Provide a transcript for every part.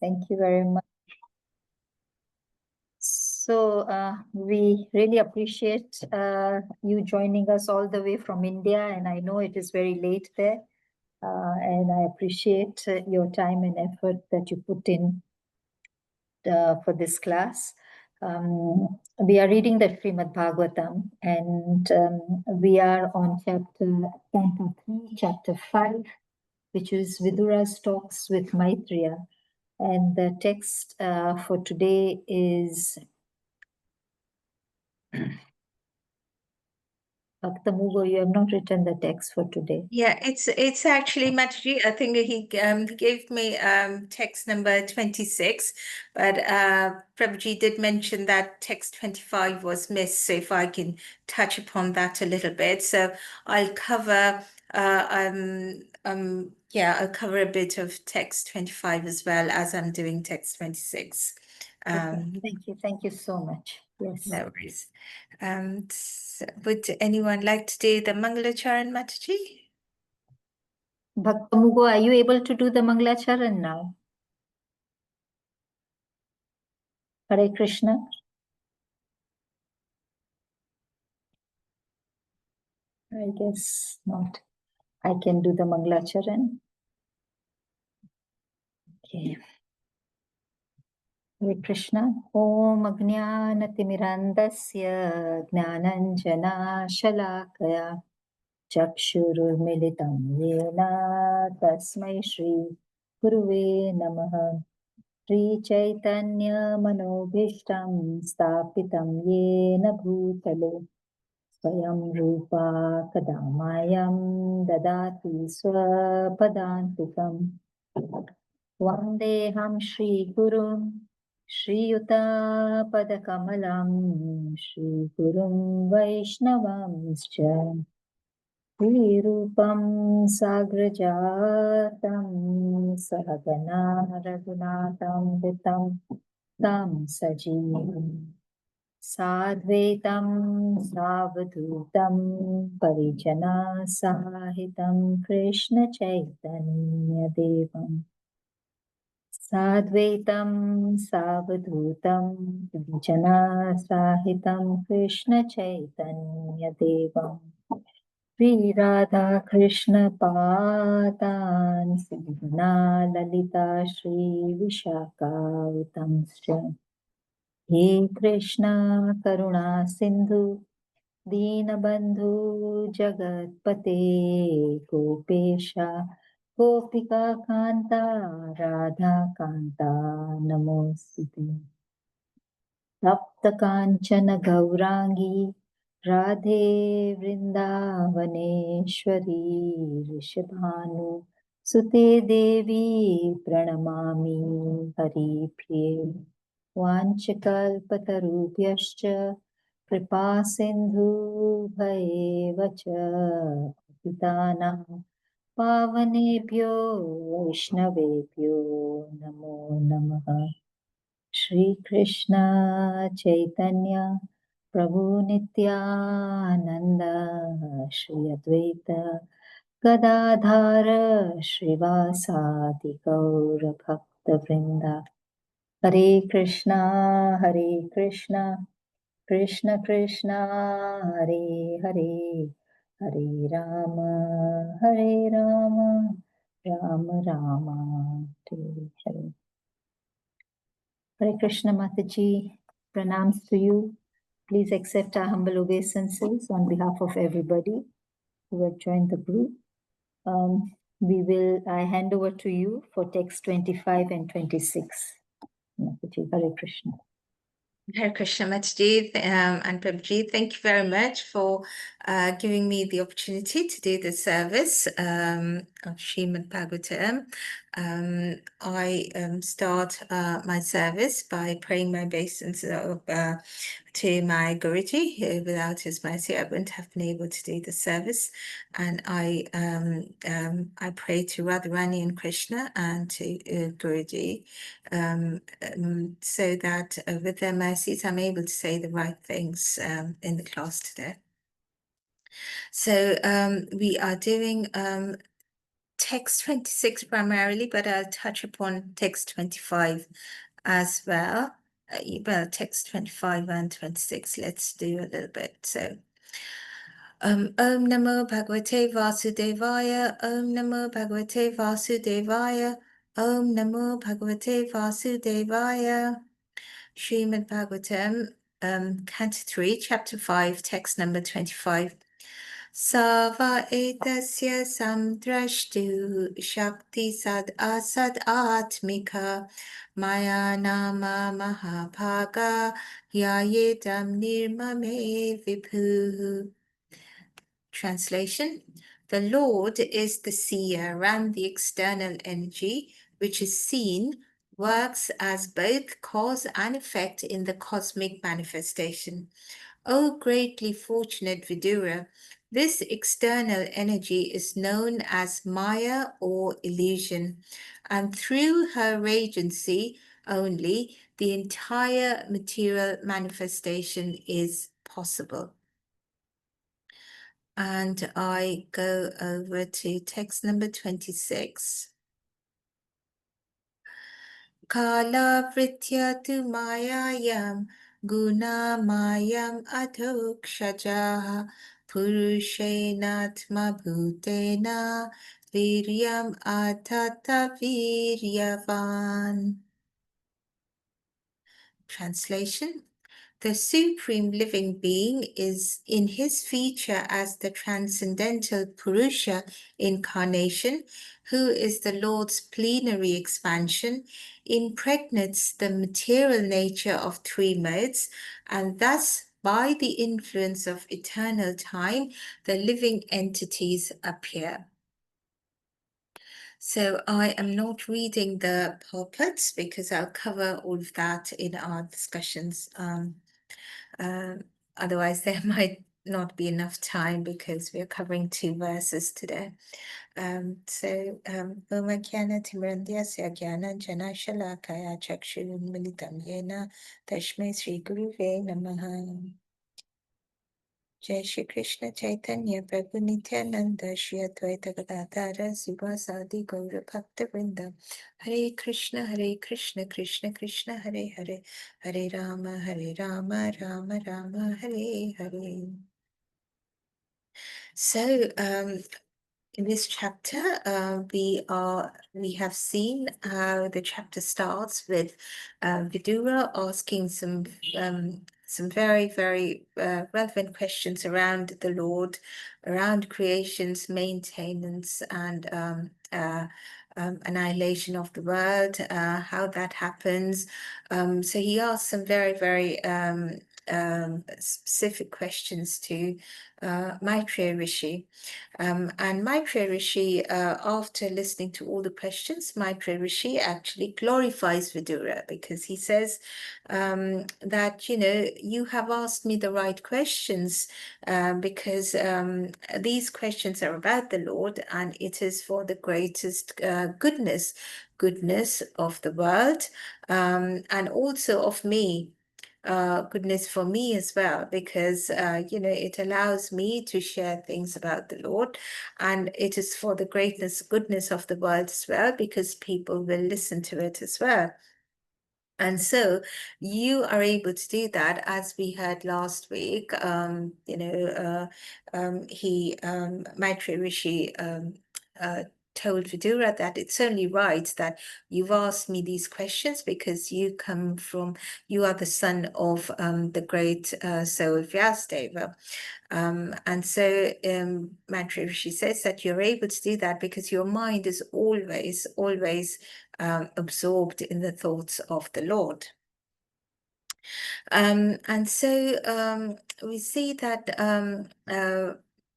Thank you very much. So we really appreciate you joining us all the way from India, and I know it is very late there. And I appreciate your time and effort that you put in for this class. We are reading the Srimad Bhagavatam, and we are on Canto 3, Chapter 5, which is Vidura's talks with Maitreya. And the text for today is Dr. Mugo, you have not written the text for today. Yeah, it's actually mataji. I think he gave me text number 26, but Prabhuji did mention that text 25 was missed. So if I can touch upon that a little bit, so I'll cover I'll cover a bit of text 25 as well as I'm doing text 26. Thank you so much. Yes. No worries. Would anyone like to do the Mangalacharan, Mataji? Bhakta Mugo, are you able to do the Mangalacharan now? Hare Krishna. I guess not. I can do the Mangalacharan. Okay. Hare Krishna. Om Ajnanatimirandasya Jnananjana Shalakaya Chakshurumilitam Yena Tasmai Shri Guruve Namaha. Shri Chaitanya Manobhishtam Stapitam Yena Bhutale Swayam Rupa Kadamayam Dadati Swapadantikam Vandeham Shri Gurum Shri Yuta Padakamalam Shri Gurum Vaishnavamscha Shri Rupam Sagrajatam Sahagana Raghunatam Vitam Tam Sajivam Sadvaitam Savadhutam Parijana Sahitam Krishna Chaitanya Devam Sadvaitam Savadhutam Parijana Sahitam Krishna Chaitanya Devam Shri Radha Krishna Padan Sivana Lalita Shri Vishaka Utamscha He Krishna Karuna Sindhu Dinabandhu Jagatpate Gopesha Gopika Kanta Radha Kanta Namositi Tapta Kanchana Gaurangi Radhe Vrindavaneshwari Rishabhanu Sute Devi Pranamami Hari Priye Vanchakalpatarubhyascha Kripa Sindhu Bhayevacha Pitanam Pavanebhyo Vaishnavebhyo Namo Namaha Shri Krishna Chaitanya Prabhu Nityananda Shri Advaita Gadadhara Srivasadi Gaura Bhakta Vrinda Hare Krishna Krishna Krishna Hare Hare Hare Rama Rama Rama Hare Hare Hare Krishna Mataji, pranams to you. Please accept our humble obeisances on behalf of everybody who have joined the group. I hand over to you for text 25 and 26. Mataji, Hare Krishna. Hare Krishna Mataji and Prabhuji, thank you very much for giving me the opportunity to do the service of Srimad Bhagavatam. I start my service by praying my obeisances to my Guruji. Without his mercy, I wouldn't have been able to do the service. And I pray to Radharani and Krishna and to Guruji so that with their mercies, I'm able to say the right things in the class today. So we are doing text 26 primarily, but I'll touch upon text 25 as well. Well, text 25 and 26, let's do a little bit. So, Om Namo Bhagavate Vasudevaya, Om Namo Bhagavate Vasudevaya, Om Namo Bhagavate Vasudevaya. Srimad Bhagavatam, Canto 3, Chapter 5, text number 25. Sava etasya samdrashtu shakti sad asad atmika maya nama mahabhaga yayedam nirmame vibhu. Translation: the Lord is the seer, and the external energy, which is seen, works as both cause and effect in the cosmic manifestation. O greatly fortunate Vidura, this external energy is known as Maya or illusion, and through her radiancy only, the entire material manifestation is possible. And I go over to text number 26. Kala vritya tu mayayam guna mayam adhokshajaha purushenatma bhutena viryam atata viryavan. Translation: the Supreme Living Being is in his feature as the Transcendental Purusha incarnation, who is the Lord's plenary expansion, impregnates the material nature of three modes, and thus, by the influence of eternal time, the living entities appear. So I am not reading the pulpits because I'll cover all of that in our discussions. Otherwise, there might not be enough time because we're covering 2 verses today. So, Oma Kyana Timrandhyasya Gyana Jana Shalakaya Chakshurun Militam Yena Tashme Sri Guruve Namaha. Jai Shri Krishna Chaitanya Prabhu Nityananda Shri Advaita Gadadhara Sivasadi Gaura Bhakta Vrinda Hare Krishna Krishna Krishna Hare Hare Hare Rama Rama Rama Hare Hare. So in this chapter, we have seen how the chapter starts with Vidura asking some very, very relevant questions around the Lord, around creation's maintenance and annihilation of the world, how that happens. So he asks some very, very specific questions to Maitreya Rishi. And Maitreya Rishi, after listening to all the questions, Maitreya Rishi actually glorifies Vidura because he says that, you have asked me the right questions because these questions are about the Lord and it is for the greatest goodness of the world and also of me. Goodness for me as well, because it allows me to share things about the Lord, and it is for the goodness of the world as well, because people will listen to it as well. And so you are able to do that, as we heard last week. Maitreya Rishi told Vidura that it's only right that you've asked me these questions because you are the son of the great soul Vyasadeva. And so Maitreya Rishi says that you're able to do that because your mind is always absorbed in the thoughts of the Lord. And so we see that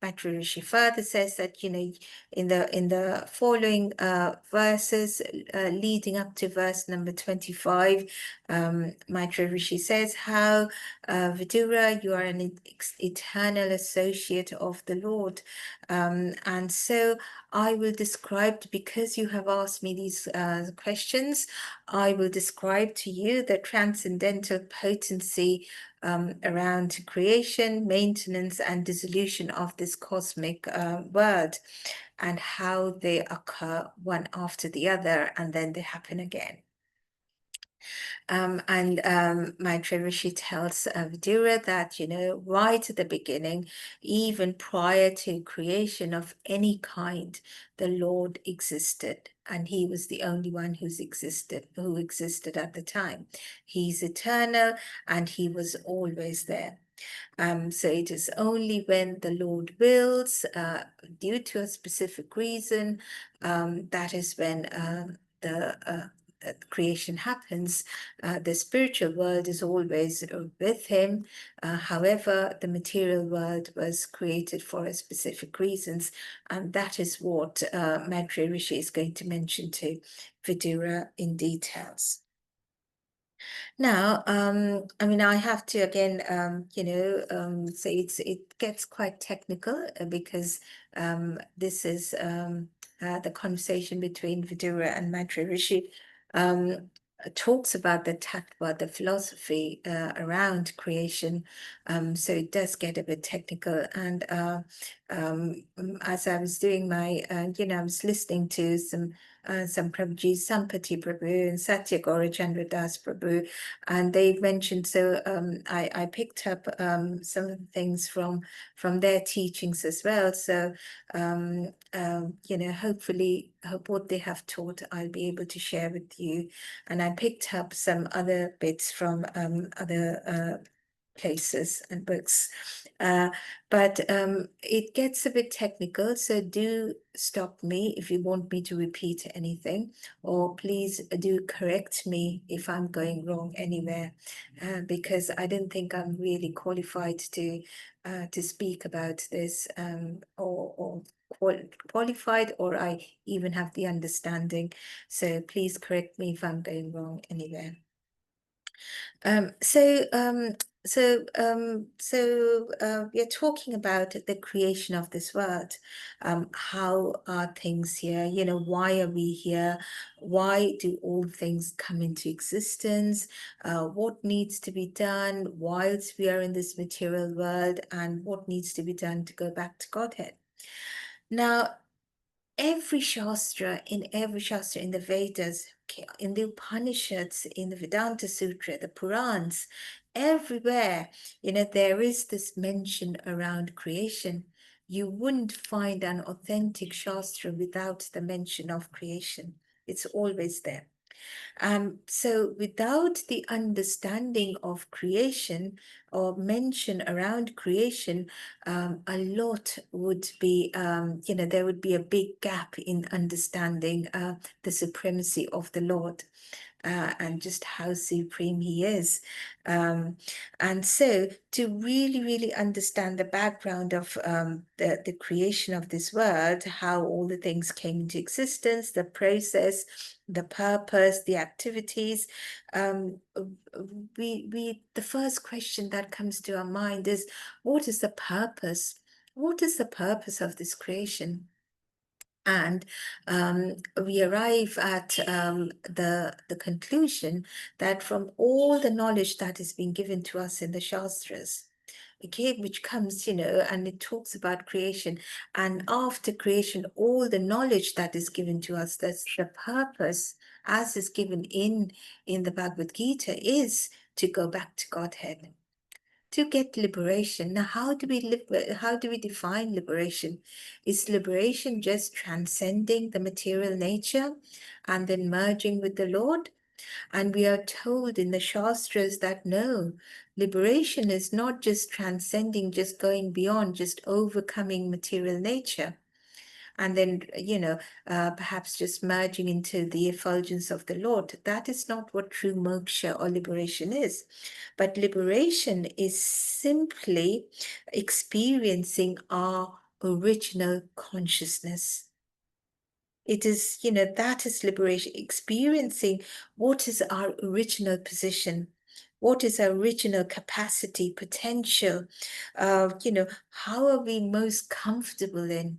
Maitreya Rishi further says that, in the following verses leading up to verse number 25, Maitreya Rishi says how Vidura, you are an eternal associate of the Lord. And so I will describe, because you have asked me these questions, I will describe to you the transcendental potency around creation, maintenance, and dissolution of this cosmic world. and how they occur one after the other, and then they happen again. My Rishi tells Vidura that, right at the beginning, even prior to creation of any kind, the Lord existed, and he was the only one who existed at the time. He's eternal, and he was always there. So it is only when the Lord wills, due to a specific reason, that is when the creation happens. The spiritual world is always with him. However, the material world was created for a specific reasons, and that is what Maitreya Rishi is going to mention to Vidura in details. Now, I mean, I have to again, say it gets quite technical because this is the conversation between Vidura and Maitreya Rishi. Talks about the tattva, the philosophy around creation. So it does get a bit technical. And as I was doing my, I was listening to some Prabhuji, Sampati Prabhu and Satya Gaurachandra Das Prabhu, and they mentioned, so I picked up some of the things from their teachings as well. So, hopefully what they have taught, I'll be able to share with you. And I picked up some other bits from other places and books. But it gets a bit technical, so do stop me if you want me to repeat anything, or please do correct me if I'm going wrong anywhere, because I don't think I'm really qualified to speak about this, or qualified, or I even have the understanding. So please correct me if I'm going wrong anywhere. We're talking about the creation of this world. How are things here? Why are we here? Why do all things come into existence? What needs to be done whilst we are in this material world, and what needs to be done to go back to Godhead? Now, every shastra in the Vedas, in the Upanishads, in the Vedanta Sutra, the Purans, everywhere, there is this mention around creation. You wouldn't find an authentic shastra without the mention of creation. It's always there. So without the understanding of creation or mention around creation, a lot would be, there would be a big gap in understanding the supremacy of the Lord. And just how supreme he is. And so to really, really understand the background of the creation of this world, how all the things came into existence, the process, the purpose, the activities, the first question that comes to our mind is, what is the purpose? What is the purpose of this creation? And we arrive at the conclusion that from all the knowledge that is being given to us in the Shastras, okay, which comes, and it talks about creation, and after creation, all the knowledge that is given to us, that's the purpose, as is given in the Bhagavad Gita, is to go back to Godhead, to get liberation. Now, how do we define liberation? Is liberation just transcending the material nature and then merging with the Lord? And we are told in the Shastras that no, liberation is not just transcending, just going beyond, just overcoming material nature, and then, perhaps just merging into the effulgence of the Lord. That is not what true moksha or liberation is. But liberation is simply experiencing our original consciousness. It is, that is liberation, experiencing what is our original position, what is our original capacity, potential, how are we most comfortable in?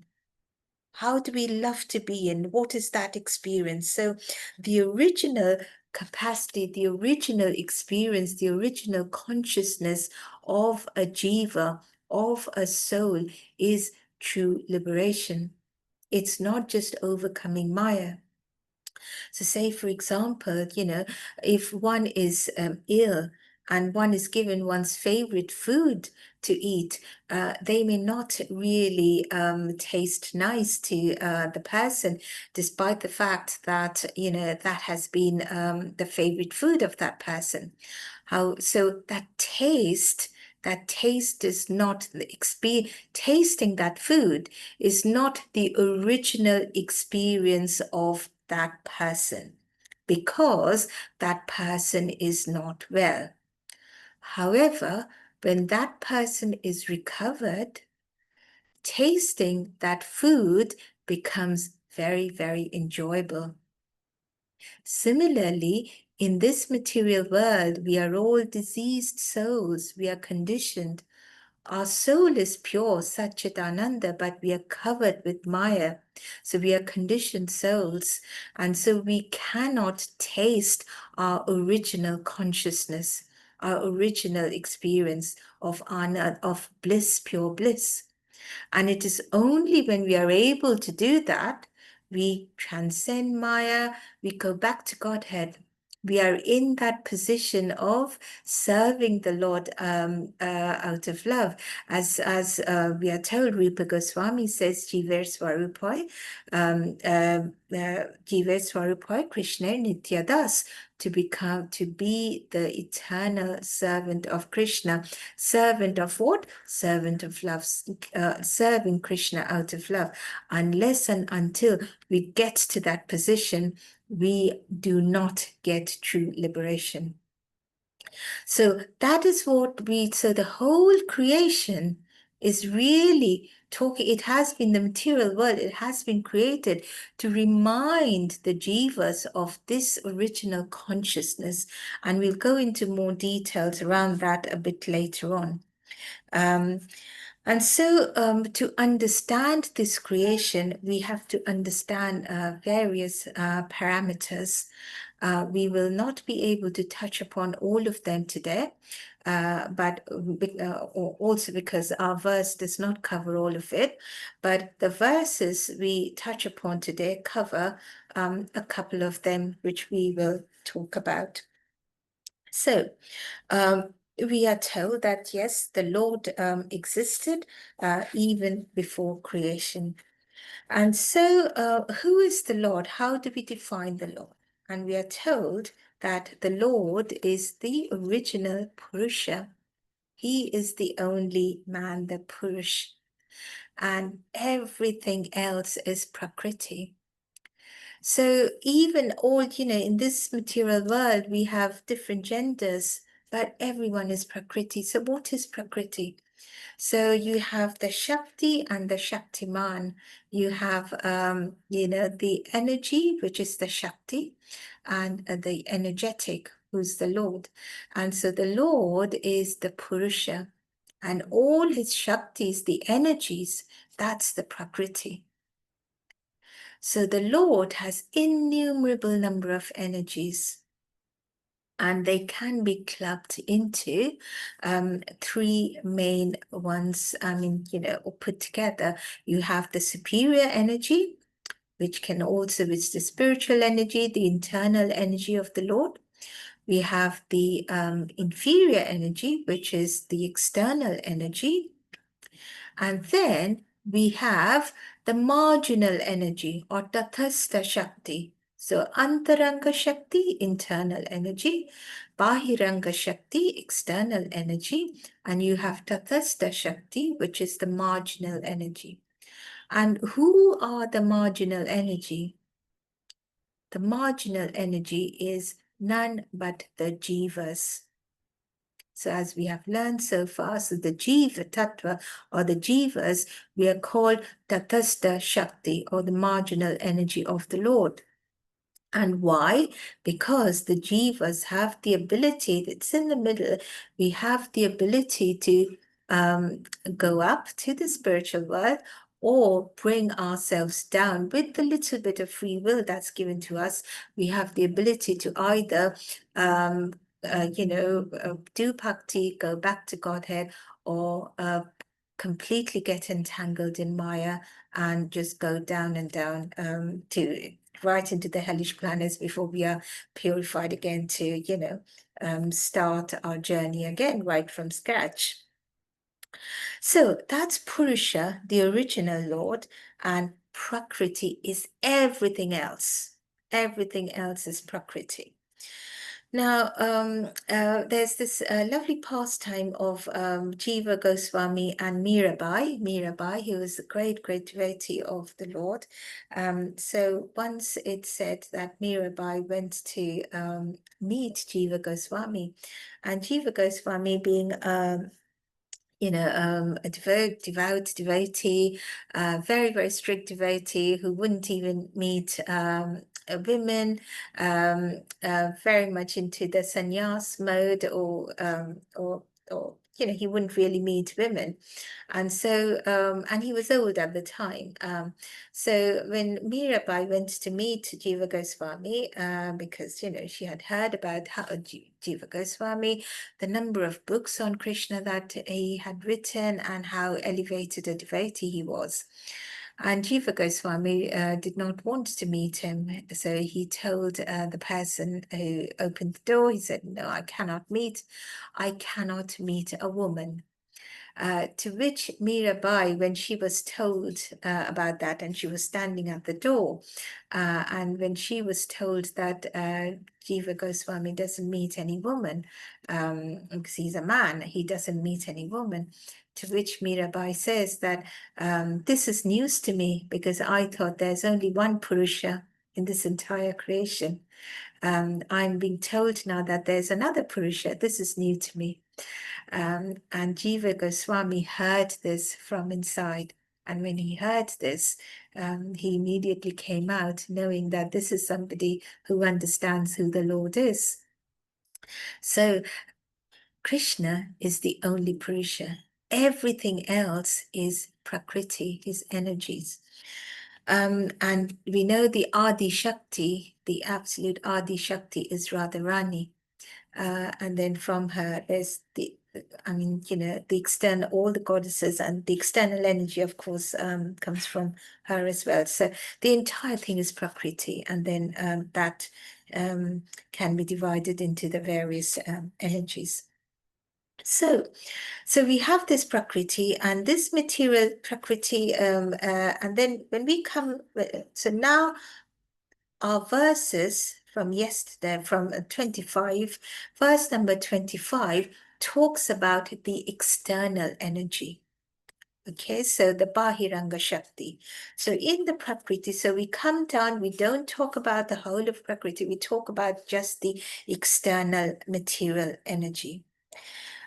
How do we love to be in? What is that experience? So the original capacity, the original experience, the original consciousness of a jiva, of a soul, is true liberation. It's not just overcoming Maya. So say, for example, if one is ill and one is given one's favorite food to eat, they may not really taste nice to the person, despite the fact that, that has been the favorite food of that person. So that taste is not the experience. Tasting that food is not the original experience of that person, because that person is not well. However, when that person is recovered, tasting that food becomes very, very enjoyable. Similarly, in this material world, we are all diseased souls. We are conditioned. Our soul is pure, Satchitananda, but we are covered with Maya. So we are conditioned souls. And so we cannot taste our original consciousness, our original experience of Anand, of bliss, pure bliss. And it is only when we are able to do that, we transcend Maya, we go back to Godhead. We are in that position of serving the Lord out of love. As we are told, Rupa Goswami says, Jiver Swarupai, Jiver Swarupai, Krishna Nityadas, to be the eternal servant of Krishna. Servant of what? Servant of love, serving Krishna out of love. Unless and until we get to that position, we do not get true liberation. So that is so the whole creation is really talking, it has been the material world, it has been created to remind the jivas of this original consciousness. And we'll go into more details around that a bit later on. And so to understand this creation, we have to understand various parameters. We will not be able to touch upon all of them today, but also because our verse does not cover all of it. But the verses we touch upon today cover a couple of them, which we will talk about. So, we are told that, yes, the Lord existed even before creation. And so, who is the Lord? How do we define the Lord? And we are told that the Lord is the original Purusha. He is the only man, the Purush. And everything else is Prakriti. So even all, in this material world, we have different genders, but everyone is Prakriti. So what is Prakriti? So you have the Shakti and the Shaktiman. You have, the energy, which is the Shakti, and the energetic, who's the Lord. And so the Lord is the Purusha, and all his Shaktis, the energies, that's the Prakriti. So the Lord has innumerable number of energies, and they can be clubbed into three main ones. Or put together. You have the superior energy, which is the spiritual energy, the internal energy of the Lord. We have the inferior energy, which is the external energy. And then we have the marginal energy or Tathastha Shakti. So Antaranga Shakti, internal energy, Bahiranga Shakti, external energy, and you have Tathastha Shakti, which is the marginal energy. And who are the marginal energy? The marginal energy is none but the jivas. So as we have learned so far, so the Jiva Tattva or the Jivas, we are called Tathastha Shakti or the marginal energy of the Lord. And why? Because the Jivas have the ability, it's in the middle, we have the ability to go up to the spiritual world or bring ourselves down with the little bit of free will that's given to us. We have the ability to either do bhakti, go back to Godhead, or completely get entangled in Maya and just go down and down to right into the hellish planets before we are purified again to, start our journey again right from scratch. So that's Purusha, the original Lord, and Prakriti is everything else. Everything else is Prakriti. Now, there's this lovely pastime of Jiva Goswami and Mirabai, who was a great, great devotee of the Lord. So once it's said that Mirabai went to meet Jiva Goswami, and Jiva Goswami being a devout devotee, very, very strict devotee who wouldn't even meet women, very much into the sannyas mode, or he wouldn't really meet women. And so, and he was old at the time. So when Mirabai went to meet Jiva Goswami, because, she had heard about how Jiva Goswami, the number of books on Krishna that he had written and how elevated a devotee he was. And Jiva Goswami did not want to meet him. So he told the person who opened the door, he said, no, I cannot meet a woman. To which Mirabai, when she was told about that, and she was standing at the door, and when she was told that Jiva Goswami doesn't meet any woman, because he's a man, he doesn't meet any woman, to which Mirabai says that this is news to me, because I thought there's only one Purusha in this entire creation. I'm being told now that there's another Purusha. This is new to me. And Jiva Goswami heard this from inside. And when he heard this, he immediately came out knowing that this is somebody who understands who the Lord is. So Krishna is the only Purusha. Everything else is Prakriti, his energies. And we know the Adi Shakti, the absolute Adi Shakti is Radharani. And then from her, there's the external, all the goddesses, and the external energy, of course, comes from her as well. So the entire thing is Prakriti, and then that can be divided into the various energies. So we have this Prakriti and this material Prakriti, and then when we come, so now our verses from yesterday, from 25, verse number 25, talks about the external energy. Okay, so the Bahiranga Shakti. So in the Prakriti, so we come down, we don't talk about the whole of Prakriti, we talk about just the external material energy.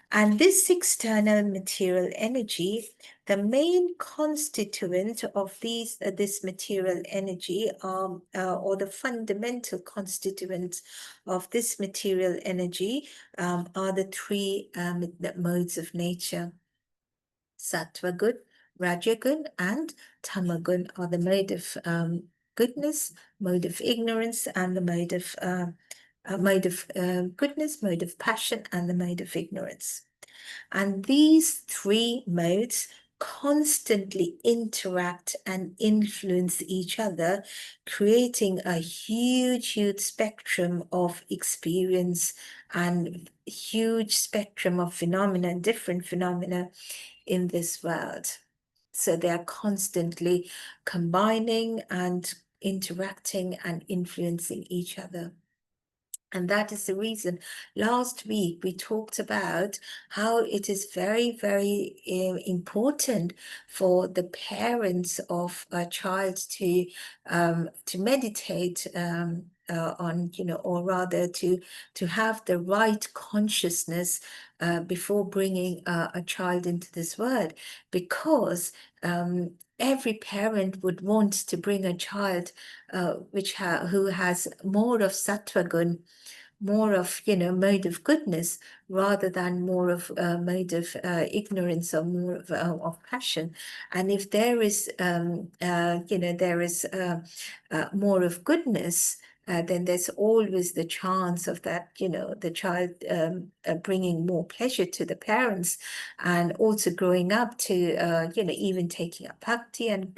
And this external material energy, the main constituent of this material energy, or the fundamental constituents of this material energy, are the three modes of nature. Sattva gun, Rajagun, and Tamagun are the mode of goodness, mode of ignorance, and the mode of goodness, mode of passion, and the mode of ignorance. And these three modes constantly interact and influence each other, creating a huge, huge spectrum of experience and huge spectrum of phenomena, different phenomena in this world. So they are constantly combining and interacting and influencing each other. And that is the reason last week we talked about how it is very, very important for the parents of a child to meditate on, or rather to have the right consciousness before bringing a child into this world, because every parent would want to bring a child who has more of sattva gun, more of mode of goodness, rather than more of mode of ignorance, or more of passion. And if there is there is more of goodness, then there's always the chance of that, the child bringing more pleasure to the parents, and also growing up to, even taking up bhakti and,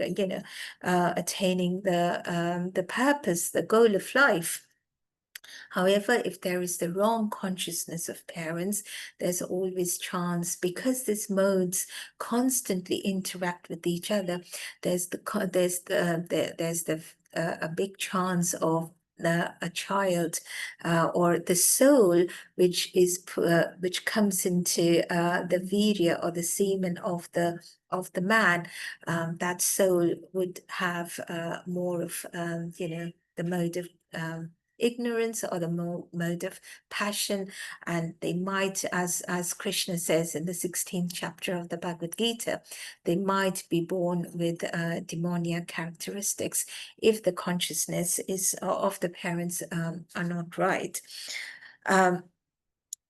attaining the purpose, the goal of life. However, if there is the wrong consciousness of parents, there's always chance, because these modes constantly interact with each other. There's a big chance of a child or the soul which comes into the virya or the semen of the man. That soul would have more of the mode of ignorance or the mode of passion, and they might, as Krishna says in the 16th chapter of the Bhagavad Gita, they might be born with demoniac characteristics if the consciousness of the parents are not right.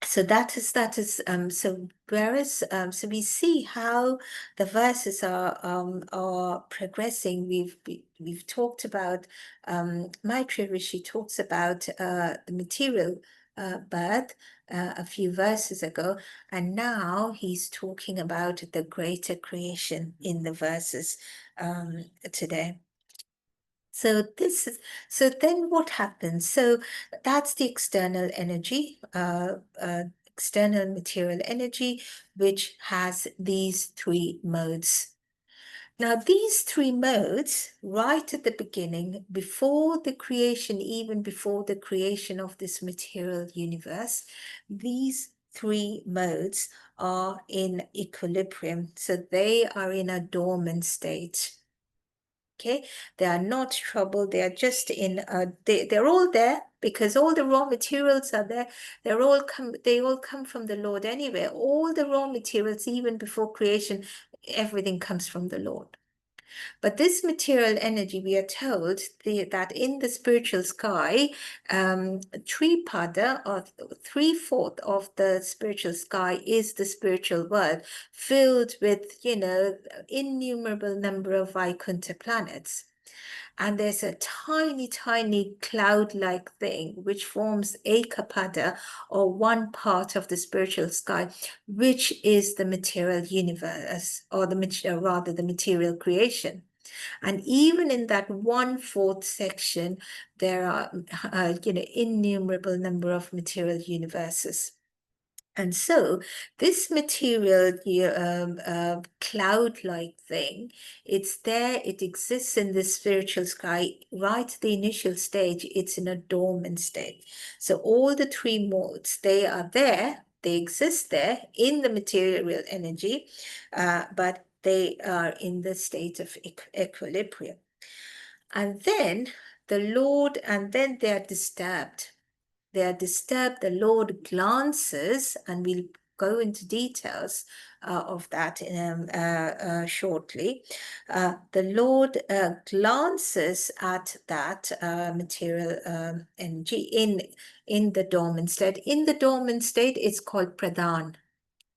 So so we see how the verses are progressing. We've talked about Maitreya Rishi talks about the material birth a few verses ago, and now he's talking about the greater creation in the verses today. So then what happens? So that's the external energy, external material energy, which has these three modes. Now, these three modes, right at the beginning, before the creation, even before the creation of this material universe, these three modes are in equilibrium. So they are in a dormant state. Okay, they are not troubled. They are just in they're all there because all the raw materials are there. They all come from the Lord anyway. All the raw materials, even before creation, everything comes from the Lord. But this material energy, we are told that in the spiritual sky, Tripada, or 3/4 of the spiritual sky, is the spiritual world, filled with, innumerable number of Vaikuntha planets. And there's a tiny, tiny cloud-like thing which forms Ekapada, or one part of the spiritual sky, which is the material universe, or the material creation. And even in that 1/4 section, there are, innumerable number of material universes. And so this material cloud-like thing, it's there, it exists in the spiritual sky. Right at the initial stage, it's in a dormant state. So all the three modes, they are there, they exist there in the material energy, but they are in the state of equilibrium. And then they are disturbed. They are disturbed. The Lord glances, and we'll go into details of that shortly. The Lord glances at that material energy in the dormant state. In the dormant state, it's called pradhan.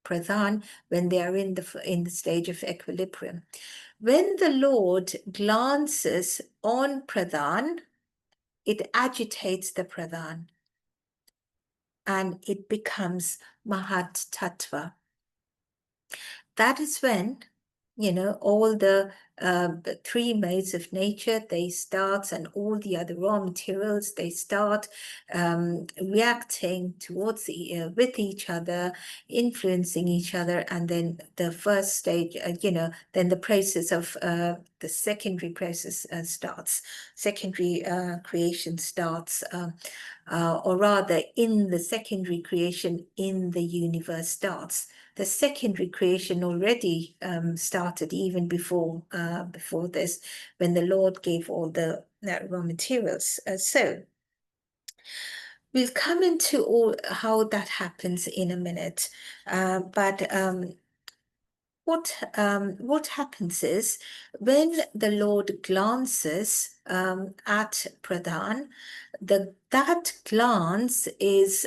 Pradhan, when they are in the stage of equilibrium. When the Lord glances on pradhan, it agitates the pradhan, and it becomes Mahat Tattva. That is when, all the three modes of nature, they start, and all the other raw materials, they start reacting towards with each other, influencing each other, and then the first stage, then the process of the secondary process starts. Secondary creation starts, or rather, in the secondary creation in the universe starts. The secondary creation already started even before this, when the Lord gave all the raw materials. So we'll come into all how that happens in a minute, but what happens is, when the Lord glances at pradhan, that glance is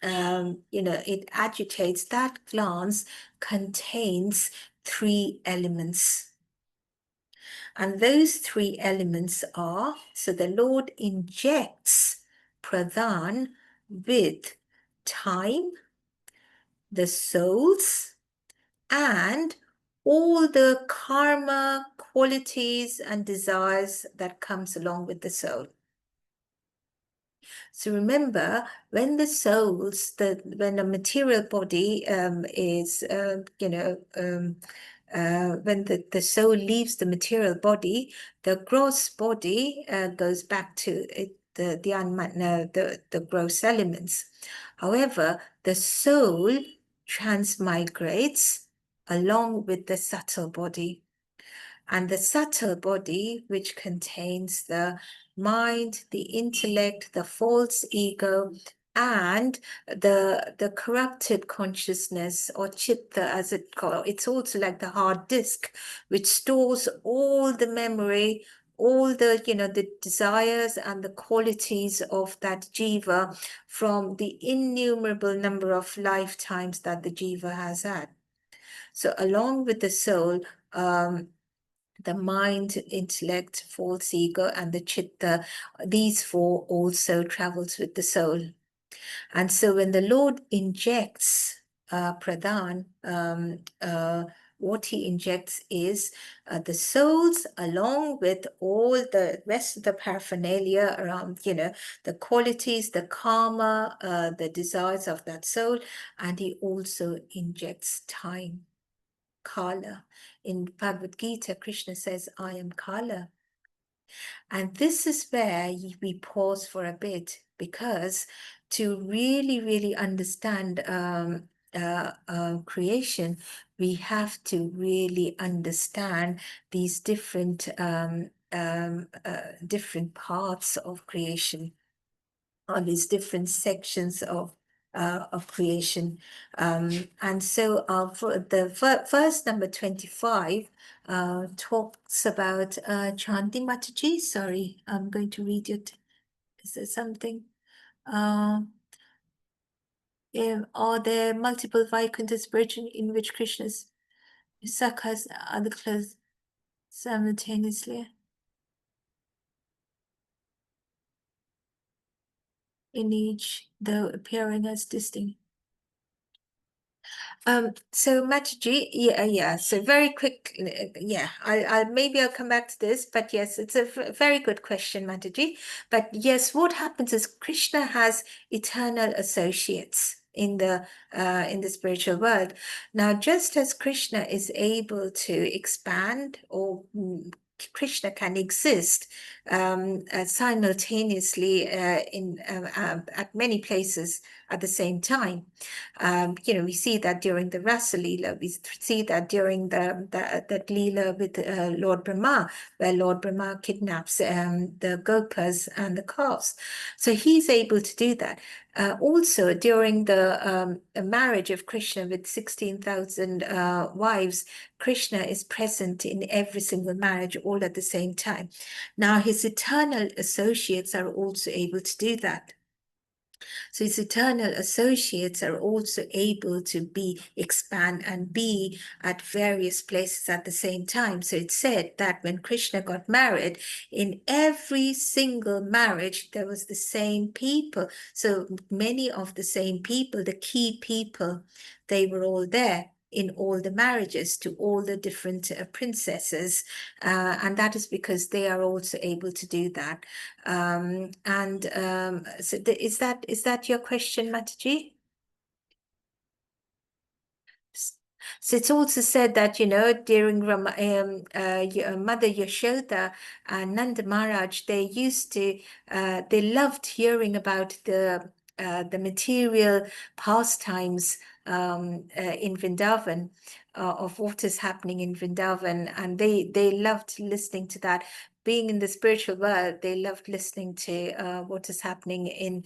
it agitates. That glance contains three elements. And those three elements are, so the Lord injects pradhan with time, the souls, and all the karma qualities and desires that comes along with the soul. So remember, when the souls, when the material body is, when the soul leaves the material body, the gross body goes back to it, the gross elements. However, the soul transmigrates along with the subtle body. And the subtle body, which contains the mind, the intellect, the false ego, and the corrupted consciousness, or chitta as it's called. It's also like the hard disk, which stores all the memory, all the, the desires and the qualities of that jiva from the innumerable number of lifetimes that the jiva has had. So along with the soul, the mind, intellect, false ego, and the chitta, these four also travels with the soul. And so when the Lord injects pradhan, what he injects is the souls along with all the rest of the paraphernalia around, the qualities, the karma, the desires of that soul, and he also injects time. Kala. In Bhagavad Gita, Krishna says, I am Kala. And this is where we pause for a bit, because to really, really understand creation, we have to really understand these different different parts of creation, on these different sections of creation. And so for the verse number 25 talks about chanting mataji. Sorry, I'm going to read it. Is there something? Are there multiple Vaikuntha spiritual in which Krishna's sakhas are the close simultaneously? In each, though appearing as distinct. So Mataji, yeah. So very quick, yeah. Maybe I'll come back to this, but yes, it's a very good question, Mataji. But yes, what happens is Krishna has eternal associates in the spiritual world. Now, just as Krishna is able to expand, or Krishna can exist simultaneously at many places at the same time. We see that during the Rasa Leela, we see that during that Leela with Lord Brahma, where Lord Brahma kidnaps the Gopas and the calves. So he's able to do that. Also, during the marriage of Krishna with 16,000 wives, Krishna is present in every single marriage all at the same time. Now, his eternal associates are also able to do that. So his eternal associates are also able to expand and be at various places at the same time. So it's said that when Krishna got married, in every single marriage, there was the same people. So many of the same people, the key people, they were all there in all the marriages to all the different princesses. And that is because they are also able to do that. So is that your question, Mataji? So it's also said that, during Mother Yashoda and Nanda Maharaj, they loved hearing about the material pastimes in Vrindavan, of what is happening in Vrindavan, and they loved listening to that. Being in the spiritual world, they loved listening to what is happening in,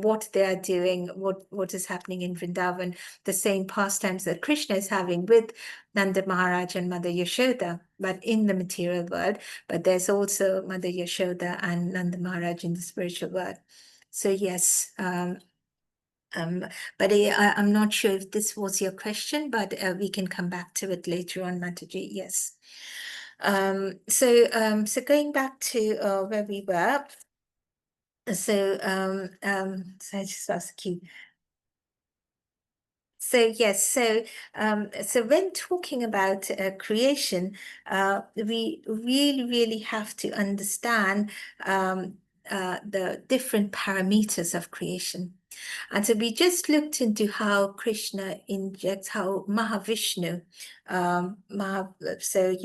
what they are doing, what is happening in Vrindavan, the same pastimes that Krishna is having with Nanda Maharaj and Mother Yashoda, but in the material world. But there's also Mother Yashoda and Nanda Maharaj in the spiritual world. So yes, but I'm not sure if this was your question, but we can come back to it later on, Mataji. Yes. So going back to where we were, so I just ask you. So yes, so when talking about creation, we really have to understand the different parameters of creation. And so we just looked into how Krishna injects, how Mahavishnu, so,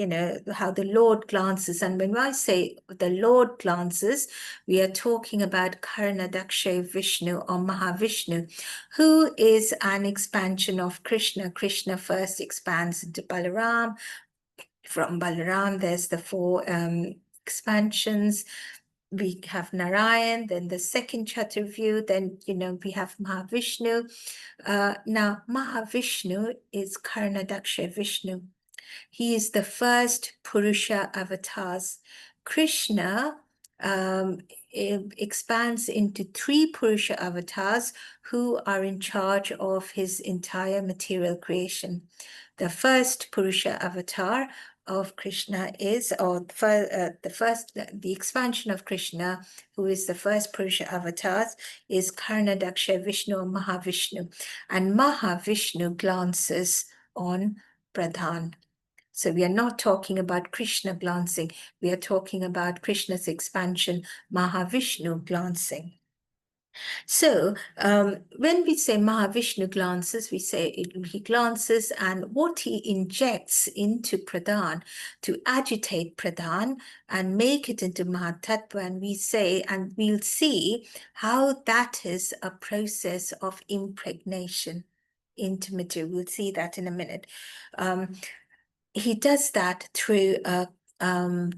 how the Lord glances. And when I say the Lord glances, we are talking about Karnadaksha Vishnu or Mahavishnu, who is an expansion of Krishna. Krishna first expands into Balaram. From Balaram, there's the four expansions. We have Narayan, then the second Chaturvyu, then, we have Mahavishnu. Now, Mahavishnu is Karnadaksha Vishnu. He is the first Purusha avatars. Krishna expands into three Purusha avatars who are in charge of his entire material creation. The first Purusha avatar of Krishna is, or the expansion of Krishna, who is the first Purusha avatar, is Karnadaksha Vishnu or Mahavishnu. And Mahavishnu glances on Pradhan. So we are not talking about Krishna glancing. We are talking about Krishna's expansion, Mahavishnu glancing. So when we say Mahavishnu glances, we say he glances, and what he injects into Pradhan to agitate Pradhan and make it into Mahatattva, and we say, and we'll see how that is a process of impregnation into material. We'll see that in a minute. He does that through one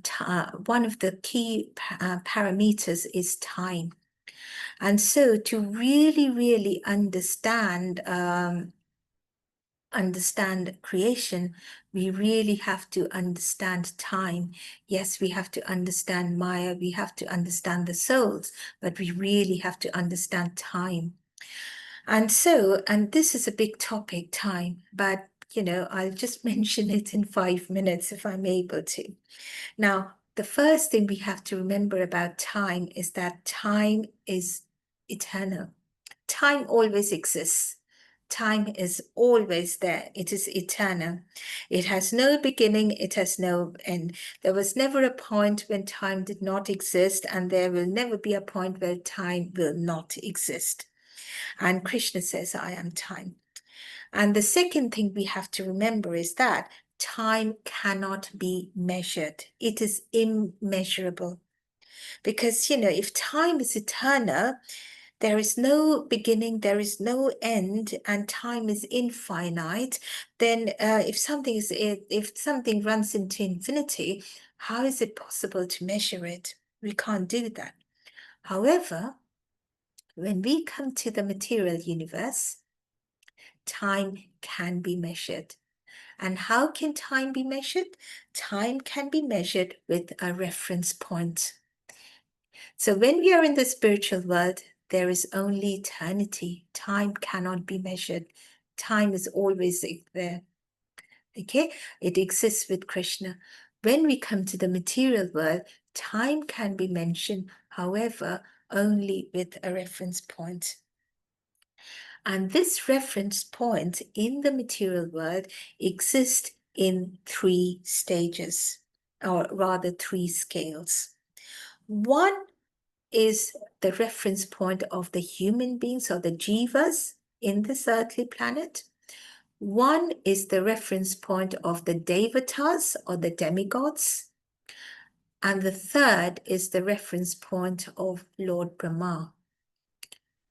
of the key parameters is time. And so to really understand creation, we really have to understand time. Yes, we have to understand Maya, we have to understand the souls, but we really have to understand time. And so, and this is a big topic, time, but I'll just mention it in 5 minutes if I'm able to. Now, the first thing we have to remember about time is that time is eternal. Time always exists. Time is always there. It is eternal. It has no beginning. It has no end. There was never a point when time did not exist, and there will never be a point where time will not exist. And Krishna says, I am time. And the second thing we have to remember is that time cannot be measured. It is immeasurable. Because, if time is eternal, there is no beginning, there is no end, and time is infinite, then if something runs into infinity, how is it possible to measure it? We can't do that. However, when we come to the material universe, time can be measured. And how can time be measured? Time can be measured with a reference point. So when we are in the spiritual world, there is only eternity. Time cannot be measured. Time is always there. Okay? It exists with Krishna. When we come to the material world, time can be mentioned, however, only with a reference point. And this reference point in the material world exists in 3 stages, or rather 3 scales. One is the reference point of the human beings or the jivas in this earthly planet. One is the reference point of the devatas or the demigods. And the third is the reference point of Lord Brahma,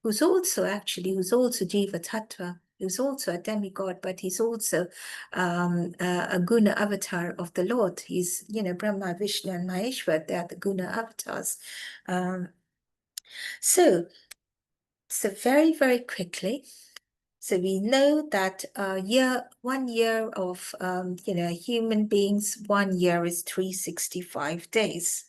who's also Jiva Tattva, who's also a demigod, but he's also a guna avatar of the Lord. He's, Brahma, Vishnu, and Maheshwar, they are the guna avatars. So very, very quickly, so we know that 1 year of, human beings, 1 year is 365 days.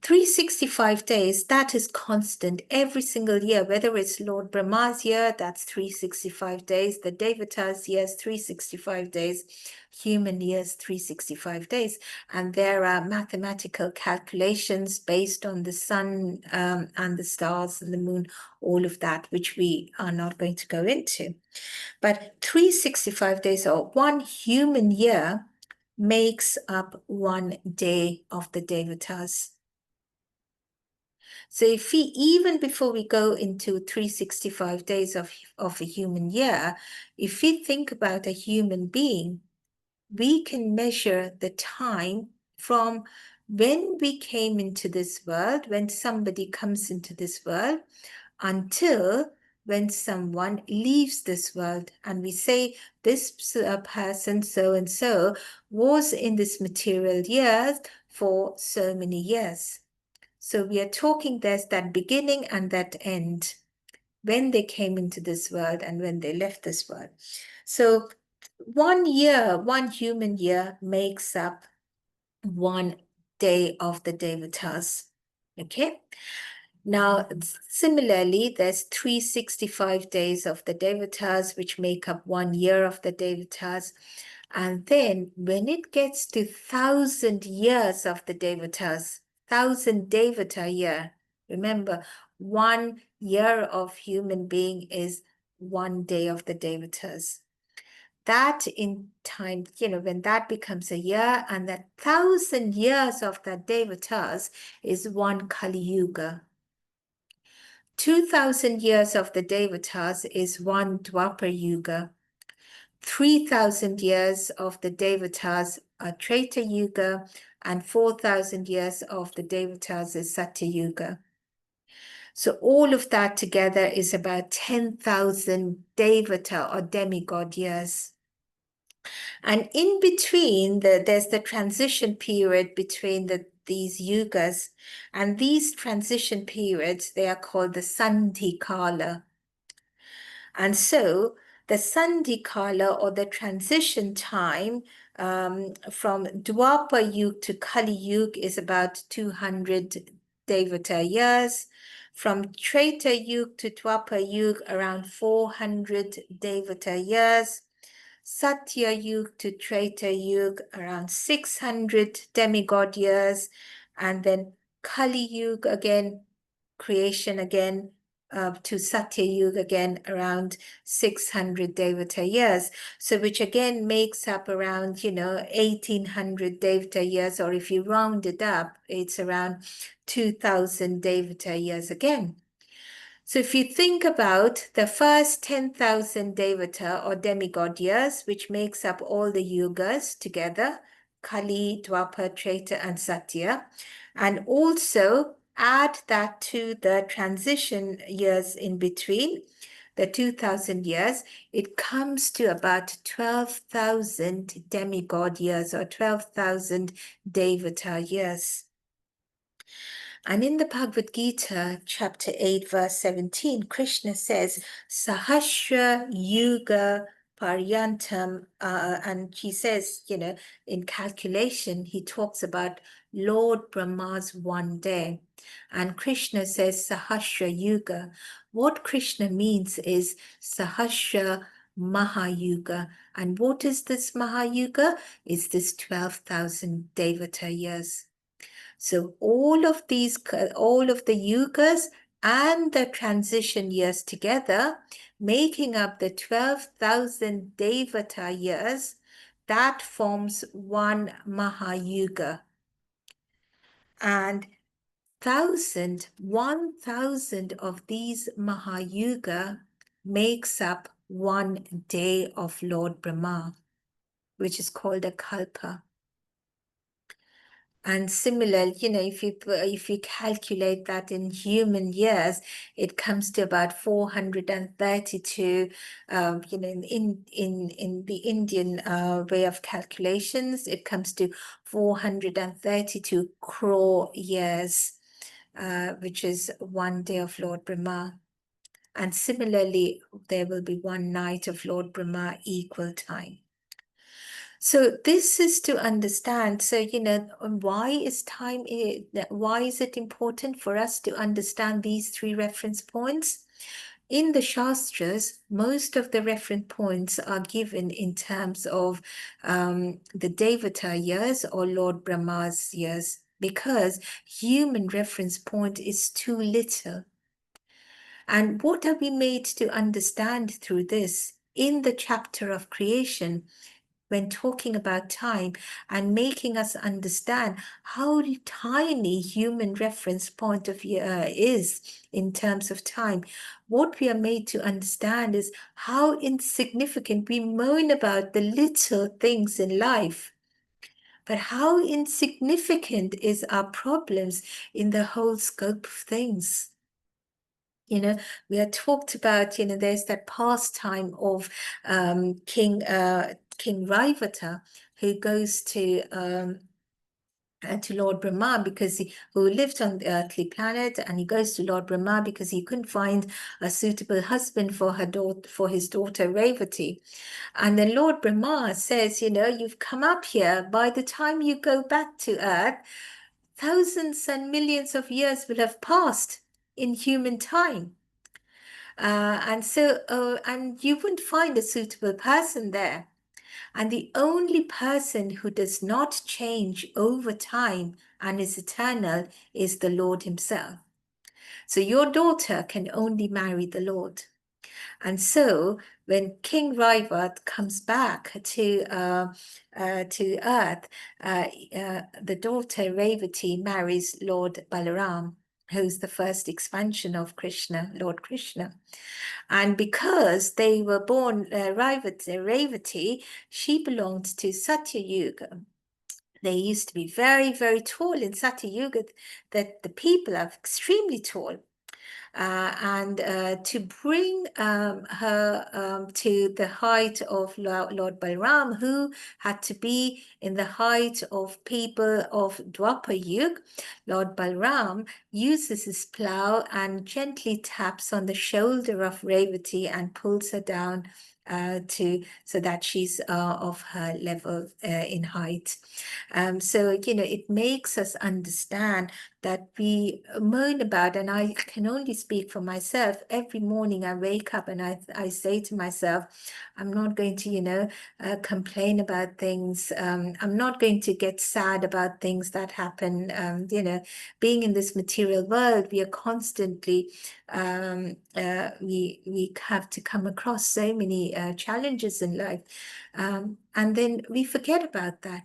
365 days, that is constant every single year, whether it's Lord Brahma's year, that's 365 days, the Devata's years, 365 days, human years, 365 days. And there are mathematical calculations based on the sun and the stars and the moon, all of that, which we are not going to go into. But 365 days or one human year makes up one day of the Devatas. So if we, even before we go into 365 days of a human year, if we think about a human being, we can measure the time from when we came into this world, when somebody comes into this world, until when someone leaves this world. And we say this person, so-and-so, was in this material years for so many years. So we are talking, there's that beginning and that end, when they came into this world and when they left this world. So 1 year, one human year makes up one day of the Devatas. Okay. Now, similarly, there's 365 days of the Devatas, which make up 1 year of the Devatas. And then when it gets to 1,000 years of the Devatas, 1,000 Devata year, remember, 1 year of human being is 1 day of the Devatas. That in time, when that becomes a year, and that 1,000 years of the Devatas is 1 Kali Yuga. 2,000 years of the Devatas is 1 Dwapar Yuga. 3,000 years of the Devatas are Treta Yuga, and 4,000 years of the Devatas is Satya Yuga. So all of that together is about 10,000 Devata or demigod years. And in between, there's the transition period between these yugas. And these transition periods, they are called the Sandhi Kala. And so the Sandhi Kala, or the transition time from Dwapar Yuga to Kali Yuga, is about 200 Devata years. From Treta Yuga to Dwapar Yuga, around 400 Devata years. Satya Yuga to Treta Yuga, around 600 demigod years. And then Kali Yuga again, creation again, to Satya Yuga again, around 600 Devata years. So which again makes up around, 1,800 Devata years, or if you round it up, it's around 2,000 Devata years again. So if you think about the first 10,000 Devata or demigod years, which makes up all the yugas together, Kali, Dwapar, Treta, and Satya, and also add that to the transition years in between, the 2,000 years, it comes to about 12,000 demigod years or 12,000 Devata years. And in the Bhagavad Gita, chapter 8, verse 17, Krishna says, Sahasra Yuga Paryantam, and he says, in calculation, he talks about Lord Brahma's 1 day. And Krishna says Sahasra Yuga. What Krishna means is Sahasra Mahayuga. And what is this Mahayuga? It's this 12,000 Devata years. So all of the yugas and the transition years together, making up the 12,000 Devata years, that forms 1 Mahayuga. And 1,000 of these Mahayuga makes up 1 day of Lord Brahma, which is called a kalpa. And similar, if you calculate that in human years, it comes to about 432. In the Indian way of calculations, it comes to 432 crore years, which is 1 day of Lord Brahma. And similarly, there will be 1 night of Lord Brahma equal time. So this is to understand. So, why is why is it important for us to understand these three reference points? In the Shastras, most of the reference points are given in terms of the Devata years or Lord Brahma's years, because human reference point is too little. And what are we made to understand through this? In the chapter of creation, when talking about time and making us understand how tiny human reference point of view is in terms of time, what we are made to understand is how insignificant we moan about the little things in life. But how insignificant is our problems in the whole scope of things? We are talked about, there's that pastime of King Raivata, who goes to Lord Brahma who lived on the earthly planet, and he goes to Lord Brahma because he couldn't find a suitable husband for his daughter Revati. And then Lord Brahma says, you've come up here. By the time you go back to earth, thousands and millions of years will have passed in human time. And you wouldn't find a suitable person there. And the only person who does not change over time and is eternal is the Lord himself. So your daughter can only marry the Lord. And so when King Raivat comes back to earth, the daughter Revati marries Lord Balaram, who's the first expansion of Krishna, Lord Krishna. And because they were born Revati, she belonged to Satya Yuga. They used to be very, very tall in Satya Yuga, that the people are extremely tall. And to bring her to the height of Lord Balaram, who had to be in the height of people of Dwapar Yuga, Lord Balaram uses his plow and gently taps on the shoulder of Revati and pulls her down so that she's of her level in height. So, it makes us understand that we moan about, and I can only speak for myself. Every morning I wake up and I say to myself, I'm not going to, complain about things. I'm not going to get sad about things that happen. Being in this material world, we are constantly, we have to come across so many challenges in life. And then we forget about that.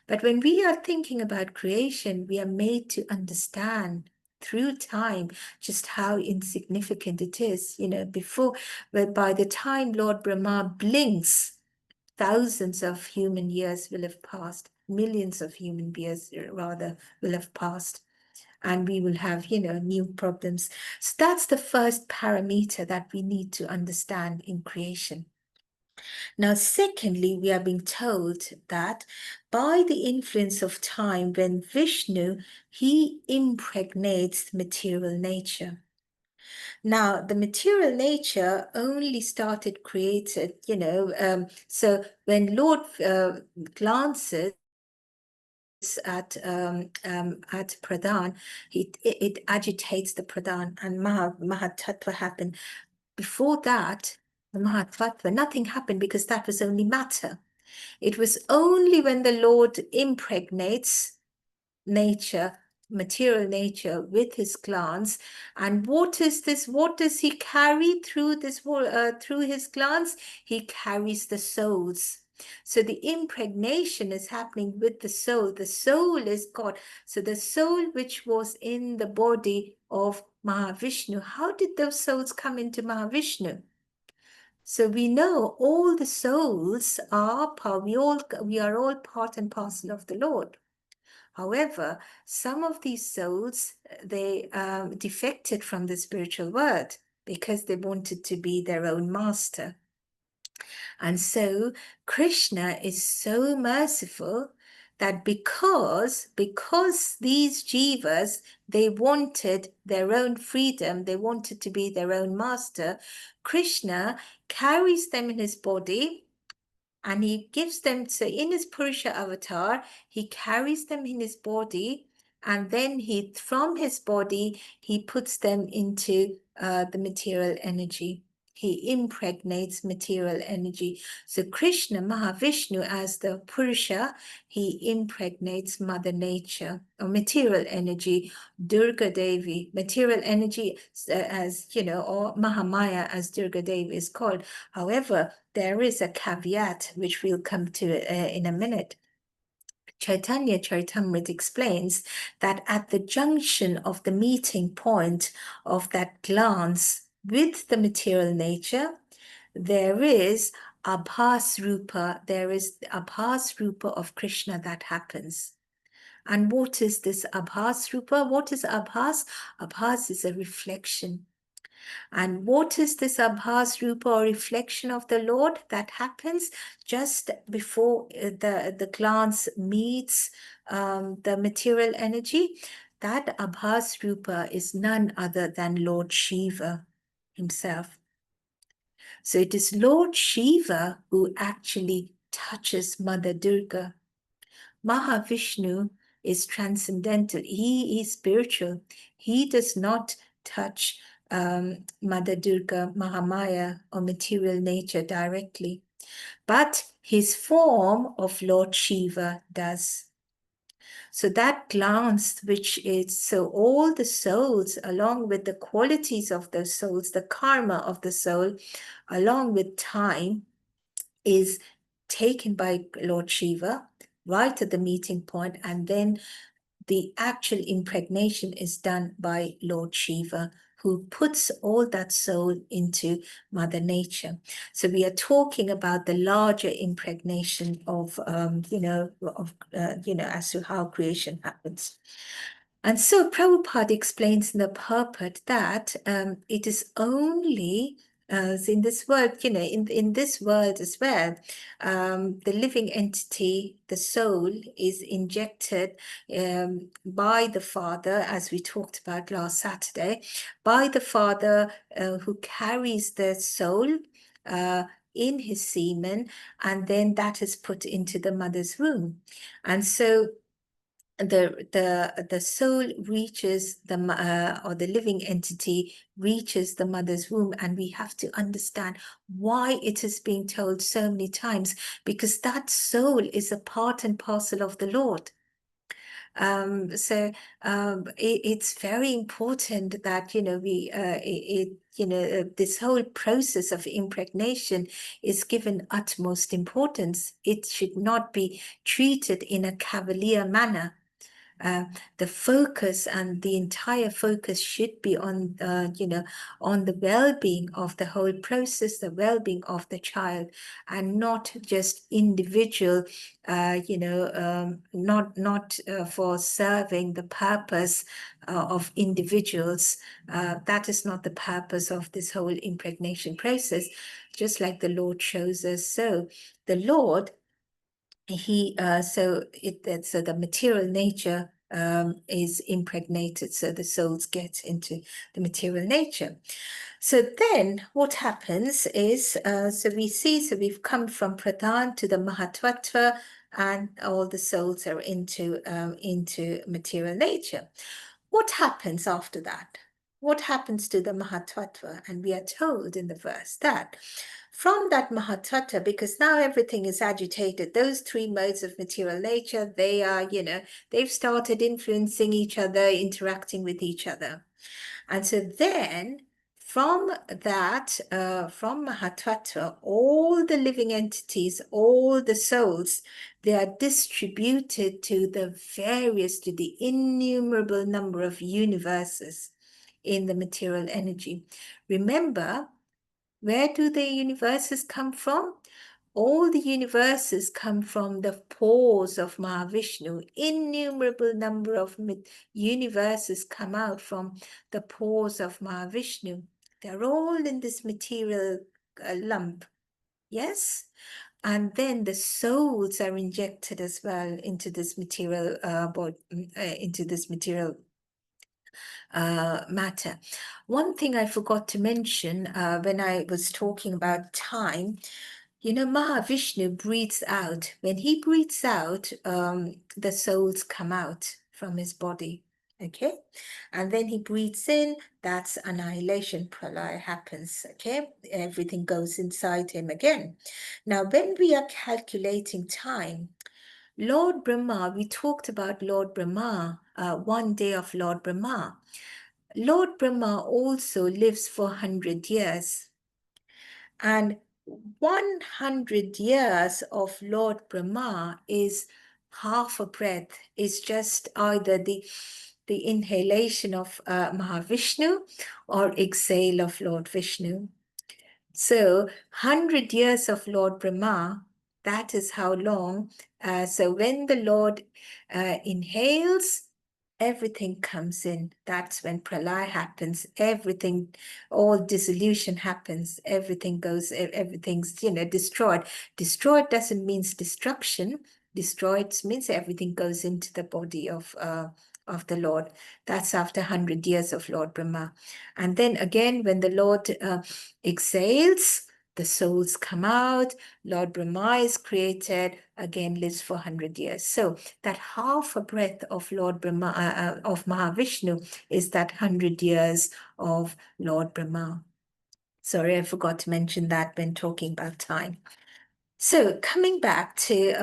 But when we are thinking about creation, we are made to understand through time just how insignificant it is. By the time Lord Brahma blinks, thousands of human years will have passed, millions of human years rather will have passed. And we will have, new problems. So that's the first parameter that we need to understand in creation. Now, secondly, we are being told that by the influence of time, when Vishnu, he impregnates material nature. Now, the material nature only started created, so when Lord glances at Pradhan, it agitates the Pradhan, and Mahatattva happened. Before that, the Mahatattva, nothing happened, because that was only matter. It was only when the Lord impregnates nature, material nature, with his glance. And what is this? What does he carry through through his glance? He carries the souls. So the impregnation is happening with the soul. The soul is God. So the soul which was in the body of Mahavishnu, how did those souls come into Mahavishnu? So we know all the souls are we are all part and parcel of the Lord. However, some of these souls, they defected from the spiritual world because they wanted to be their own master. And so Krishna is so merciful that because these jivas, they wanted their own freedom, they wanted to be their own master, Krishna carries them in his body and he gives them, so in his Purusha avatar, he carries them in his body, and then from his body, he puts them into the material energy. He impregnates material energy. So Krishna, Mahavishnu, as the Purusha, he impregnates Mother Nature or material energy. Durga Devi, material energy, as you know, or Mahamaya, as Durga Devi is called. However, there is a caveat which we'll come to in a minute. Chaitanya Charitamrita explains that at the junction of the meeting point of that glance with the material nature, there is Abhas Rupa, there is Abhas Rupa of Krishna that happens. And what is this Abhas Rupa? What is Abhas? Abhas is a reflection. And what is this Abhas Rupa or reflection of the Lord that happens just before the glance meets the material energy? That Abhas Rupa is none other than Lord Shiva himself. So it is Lord Shiva who actually touches Mother Durga. Mahavishnu is transcendental. He is spiritual. He does not touch Mother Durga, Mahamaya, or material nature directly. But his form of Lord Shiva does. So that glance, which is, so all the souls, along with the qualities of the souls, the karma of the soul, along with time, is taken by Lord Shiva right at the meeting point, and then the actual impregnation is done by Lord Shiva, who puts all that soul into Mother Nature. So we are talking about the larger impregnation of, as to how creation happens. And so Prabhupada explains in the purport that it is only in this world, in this world as well, the living entity, the soul, is injected by the Father, as we talked about last Saturday, by the Father who carries the soul in his semen, and then that is put into the mother's womb. And so the soul reaches or the living entity reaches the mother's womb, and we have to understand why it is being told so many times, because that soul is a part and parcel of the Lord. It's very important that this whole process of impregnation is given utmost importance. It should not be treated in a cavalier manner. The focus and the entire focus should be on, on the well-being of the whole process, the well-being of the child, and not just individual, not for serving the purpose of individuals. That is not the purpose of this whole impregnation process, just like the Lord shows us. So the Lord, so the material nature is impregnated, so the souls get into the material nature. So then what happens is, so we've come from Pradhan to the Mahatvattva, and all the souls are into material nature. What happens after that? What happens to the Mahatvattva? And we are told in the verse that from that Mahatattva, because now everything is agitated, those three modes of material nature, they are, they've started influencing each other, interacting with each other. And so then from that, from Mahatattva, all the living entities, all the souls, they are distributed to the innumerable number of universes in the material energy. Remember, where do the universes come from? All the universes come from the pores of Mahavishnu. Innumerable number of universes come out from the pores of Mahavishnu. They're all in this material lump. Yes? And then the souls are injected as well into this material matter. One thing I forgot to mention when I was talking about time, You know, Mahavishnu breathes out. When he breathes out, the souls come out from his body. Okay, and then he breathes in, that's annihilation, pralaya happens. Okay, everything goes inside him again. Now, when we are calculating time, Lord Brahma, we talked about Lord Brahma, one day of Lord Brahma. Lord Brahma also lives for 100 years. And 100 years of Lord Brahma is half a breath, is just either the inhalation of Mahavishnu or exhale of Lord Vishnu. So 100 years of Lord Brahma, that is how long. So when the Lord inhales, everything comes in. That's when pralaya happens. Everything, all dissolution happens. Everything goes, everything's, destroyed. Destroyed doesn't mean destruction. Destroyed means everything goes into the body of the Lord. That's after 100 years of Lord Brahma. And then again, when the Lord exhales, the souls come out, Lord Brahma is created, again lives for 100 years. So that half a breath of Lord Brahma, of Mahavishnu, is that 100 years of Lord Brahma. Sorry, I forgot to mention that when talking about time. So coming back to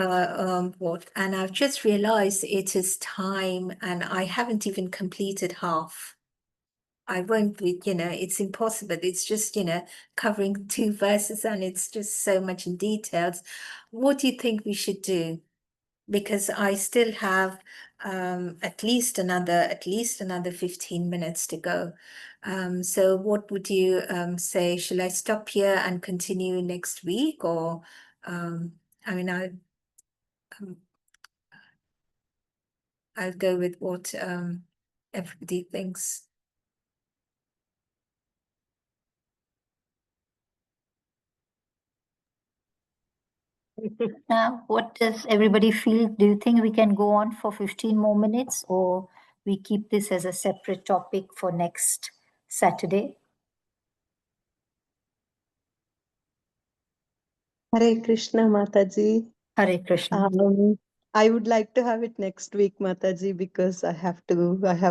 and I've just realized it is time and I haven't even completed half. I won't be, it's impossible. It's just, covering 2 verses and it's just so much in details. What do you think we should do? Because I still have at least another 15 minutes to go. So what would you say? Shall I stop here and continue next week? Or, I'll go with what everybody thinks. What does everybody feel? Do you think we can go on for 15 more minutes, or we keep this as a separate topic for next Saturday? Hare Krishna, Mataji. Hare Krishna. I would like to have it next week, Mataji, because I have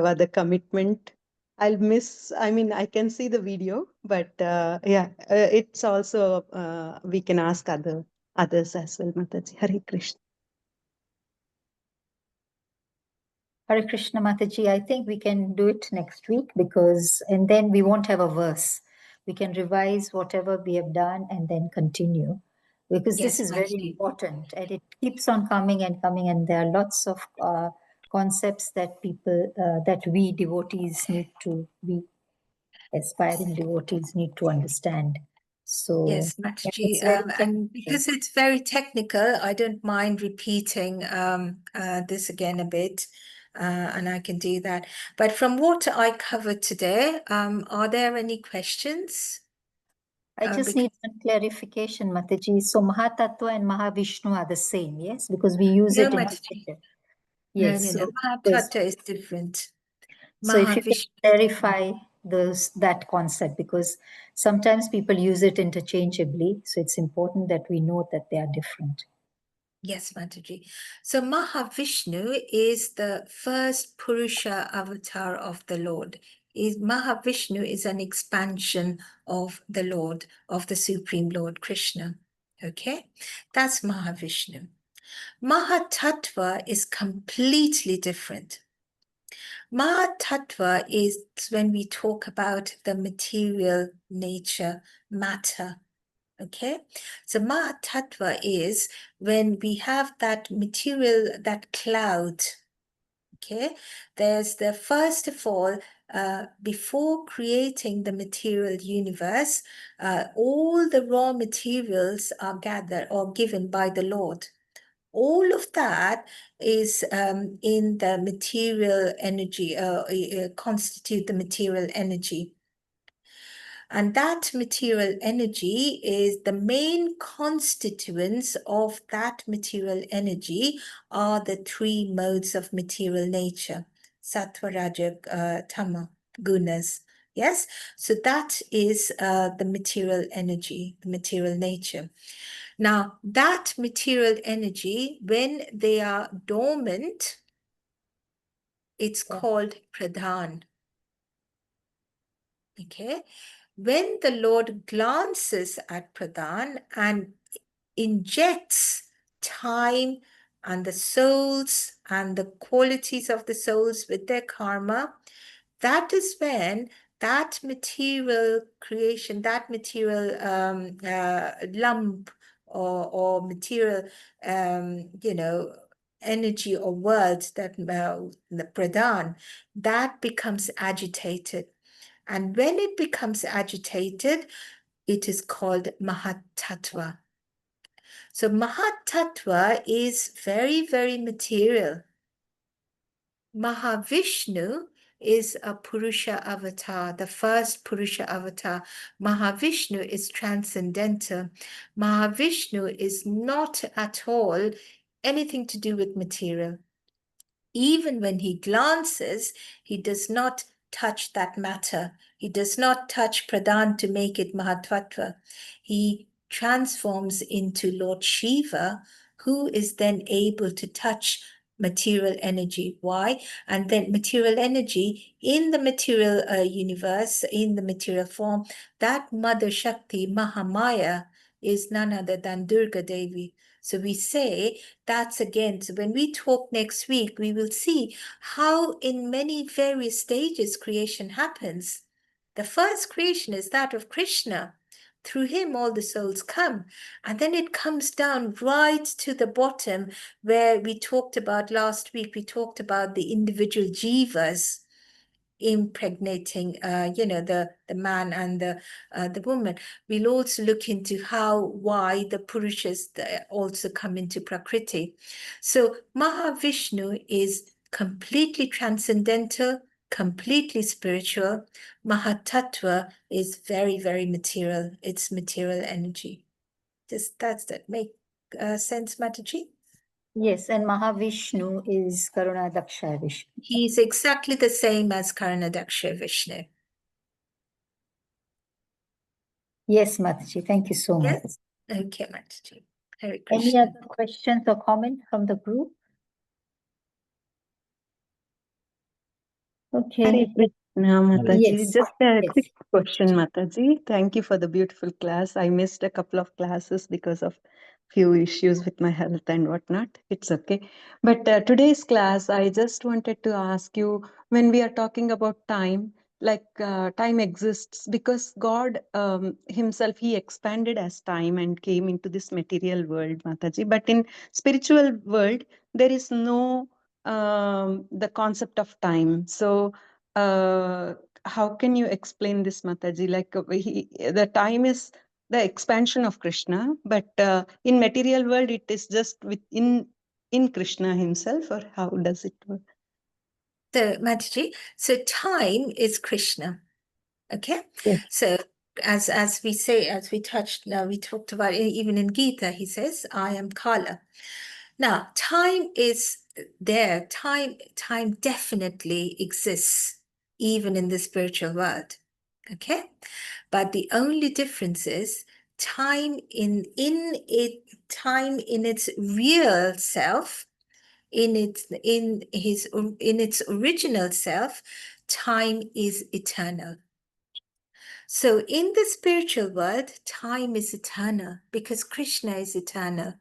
other commitment. I can see the video, but it's also, we can ask others as well, Mataji. Hare Krishna. Hare Krishna Mataji, I think we can do it next week and then we won't have a verse. We can revise whatever we have done and then continue, because this is very important and it keeps on coming and coming, and there are lots of concepts that we devotees need to be, aspiring devotees need to understand. So yes, Mataji, it's very and because it's very technical, I don't mind repeating this again a bit, and I can do that. But from what I covered today, are there any questions? I just need one clarification, Mataji. So Mahatattva and Mahavishnu are the same, yes? Because we use it in yes. No. Mahatattva is different. So if you can clarify that concept, because sometimes people use it interchangeably. So it's important that we know that they are different. Yes, Mataji. So Mahavishnu is the first Purusha avatar of the Lord. Mahavishnu is an expansion of the Lord, of the Supreme Lord Krishna. Okay, that's Mahavishnu. Mahatattva is completely different. Mahatattva is when we talk about the material nature, matter. Okay, so Mahatattva is when we have that material, that cloud. Okay, there's the first of all, before creating the material universe, all the raw materials are gathered or given by the Lord. All of that is in the material energy, constitute the material energy. And that material energy is the main constituents of that material energy are the 3 modes of material nature, sattva, raja, tama, gunas. Yes, so that is the material energy, the material nature. Now, that material energy, when they are dormant, it's called pradhan. Okay, when the Lord glances at pradhan and injects time and the souls and the qualities of the souls with their karma, that is when that material creation, that material lump or material, energy or world, that the pradhan, that becomes agitated. And when it becomes agitated, it is called Mahatattva. So Mahatattva is very, very material. Mahavishnu is a Purusha avatar, the first Purusha avatar. Mahavishnu is transcendental. Mahavishnu is not at all anything to do with material. Even when he glances, he does not touch that matter. He does not touch Pradhan to make it Mahatattva. He transforms into Lord Shiva, who is then able to touch material energy. Why? And then material energy in the material universe, in the material form, that Mother Shakti, Mahamaya, is none other than Durga Devi. So we say that's again, so when we talk next week, we will see how in many various stages creation happens. The first creation is that of Krishna. Through him, all the souls come. And then it comes down right to the bottom where we talked about last week, we talked about the individual jivas impregnating, the man and the woman. We'll also look into why the Purushas also come into Prakriti. So Mahavishnu is completely transcendental, completely spiritual. Mahatattva is very, very material. It's material energy. Does that make sense, Mataji? Yes, and Mahavishnu is Karuna Daksha Vishnu. He's exactly the same as Karnadaksha Vishnu. Yes, Mataji, thank you so much. Yes. Okay, Mataji. Hare Any Krishna. other questions or comments from the group? Okay. Hare Krishna, Mataji. Yes, Just a yes. quick question, Mataji. Thank you for the beautiful class. I missed a couple of classes because of few issues with my health and whatnot. It's okay. But today's class, I just wanted to ask you, when we are talking about time, time exists because God himself, he expanded as time and came into this material world, Mataji. But in spiritual world, there is no the concept of time. So how can you explain this, Mataji? Like the time is the expansion of Krishna, but in material world, it is just within in Krishna himself, or how does it work? So, Mataji, so time is Krishna. Okay? Yes. So as we say, as we touched, now we talked about even in Gita, he says, I am Kala. Now, time is there. Time definitely exists, even in the spiritual world. Okay? But the only difference is time in its real self, in its original self, time is eternal. So in the spiritual world, time is eternal because Krishna is eternal.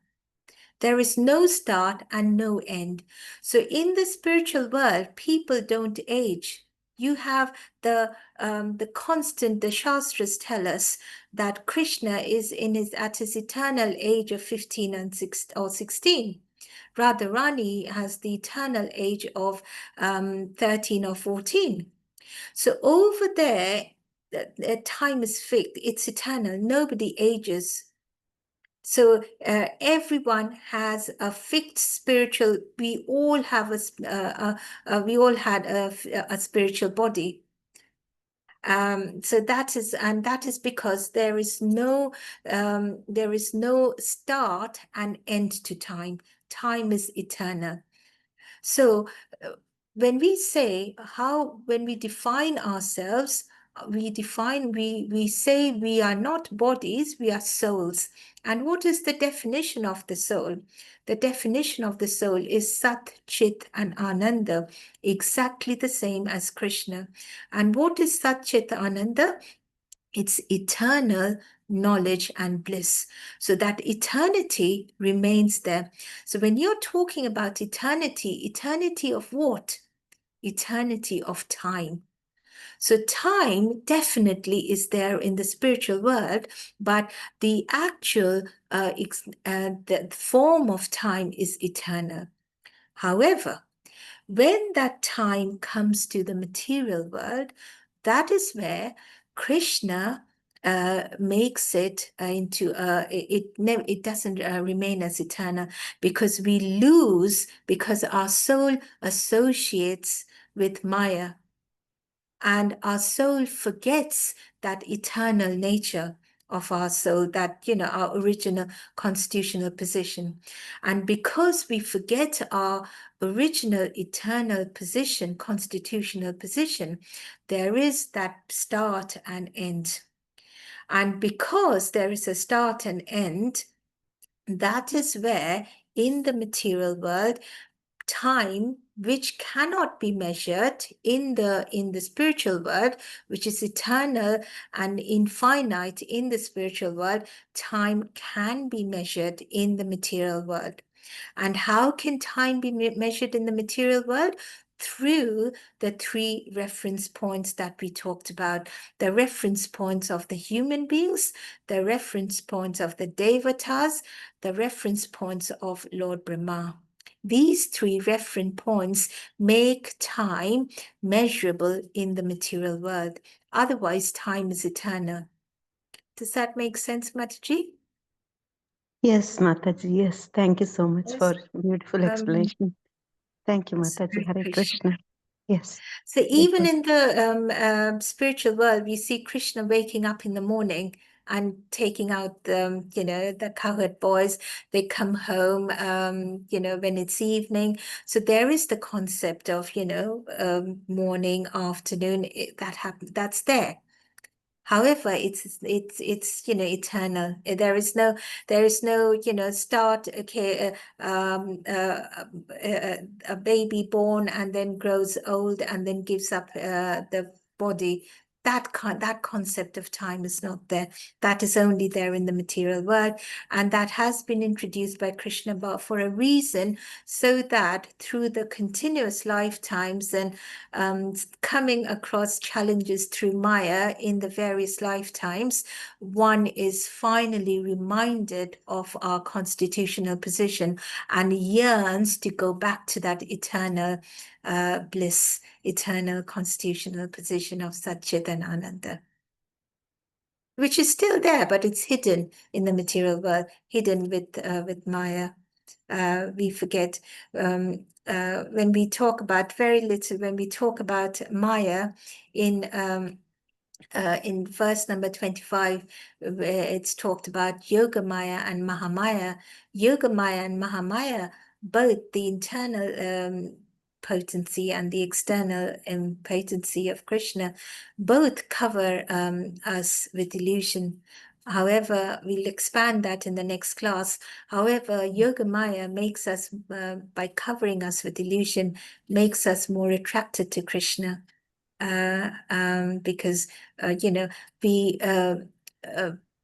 There is no start and no end. So in the spiritual world, people don't age. You have the constant, the Shastras tell us that Krishna is at his eternal age of 15 and 16. Radharani has the eternal age of 13 or 14. So over there, the time is fixed. It's eternal. Nobody ages. So everyone has a fixed spiritual. We all have we all had a spiritual body. So that is because there is no start and end to time. Time is eternal. So when we say when we define ourselves, we say we are not bodies, we are souls. And what is the definition of the soul? The definition of the soul is Sat, Chit, and Ananda, exactly the same as Krishna. And what is Sat, Chit, Ananda? It's eternal knowledge and bliss. So that eternity remains there. So when you're talking about eternity, eternity of what? Eternity of time. So time definitely is there in the spiritual world, but the actual the form of time is eternal. However, when that time comes to the material world, that is where Krishna makes it into it doesn't remain as eternal, because we lose, because our soul associates with Maya, and our soul forgets that eternal nature of our soul, that, our original constitutional position. And because we forget our original eternal position, constitutional position, there is that start and end. And because there is a start and end, that is where in the material world, time, which cannot be measured in the spiritual world, which is eternal and infinite in the spiritual world, time can be measured in the material world. And how can time be measured in the material world? Through the three reference points that we talked about: the reference points of the human beings, the reference points of the devatas, the reference points of Lord Brahma. These three reference points make time measurable in the material world. Otherwise, time is eternal. Does that make sense, Mataji? Yes, Mataji. Yes. Thank you so much Yes. for beautiful explanation. Thank you, Yes, Mataji. Hare Hare Krishna. Yes. So even was- in the spiritual world, we see Krishna waking up in the morning and taking out the cowherd boys. They come home, when it's evening. So there is the concept of, morning, afternoon, that happens, that's there. However, it's eternal. There is no start. Okay, a baby born and then grows old and then gives up the body. That concept of time is not there. That is only there in the material world, and that has been introduced by Krishna for a reason, so that through the continuous lifetimes and coming across challenges through Maya in the various lifetimes, one is finally reminded of our constitutional position and yearns to go back to that eternal bliss, eternal constitutional position of Satchit and Ananda, which is still there, but it's hidden in the material world, hidden with Maya. We forget when we talk about when we talk about Maya in verse number 25, where it's talked about Yoga Maya and Mahamaya. Yoga Maya and Mahamaya, both the internal potency and the external potency of Krishna, both cover us with illusion. However, we'll expand that in the next class. However, Yoga Maya makes us, by covering us with illusion, makes us more attracted to Krishna. Because we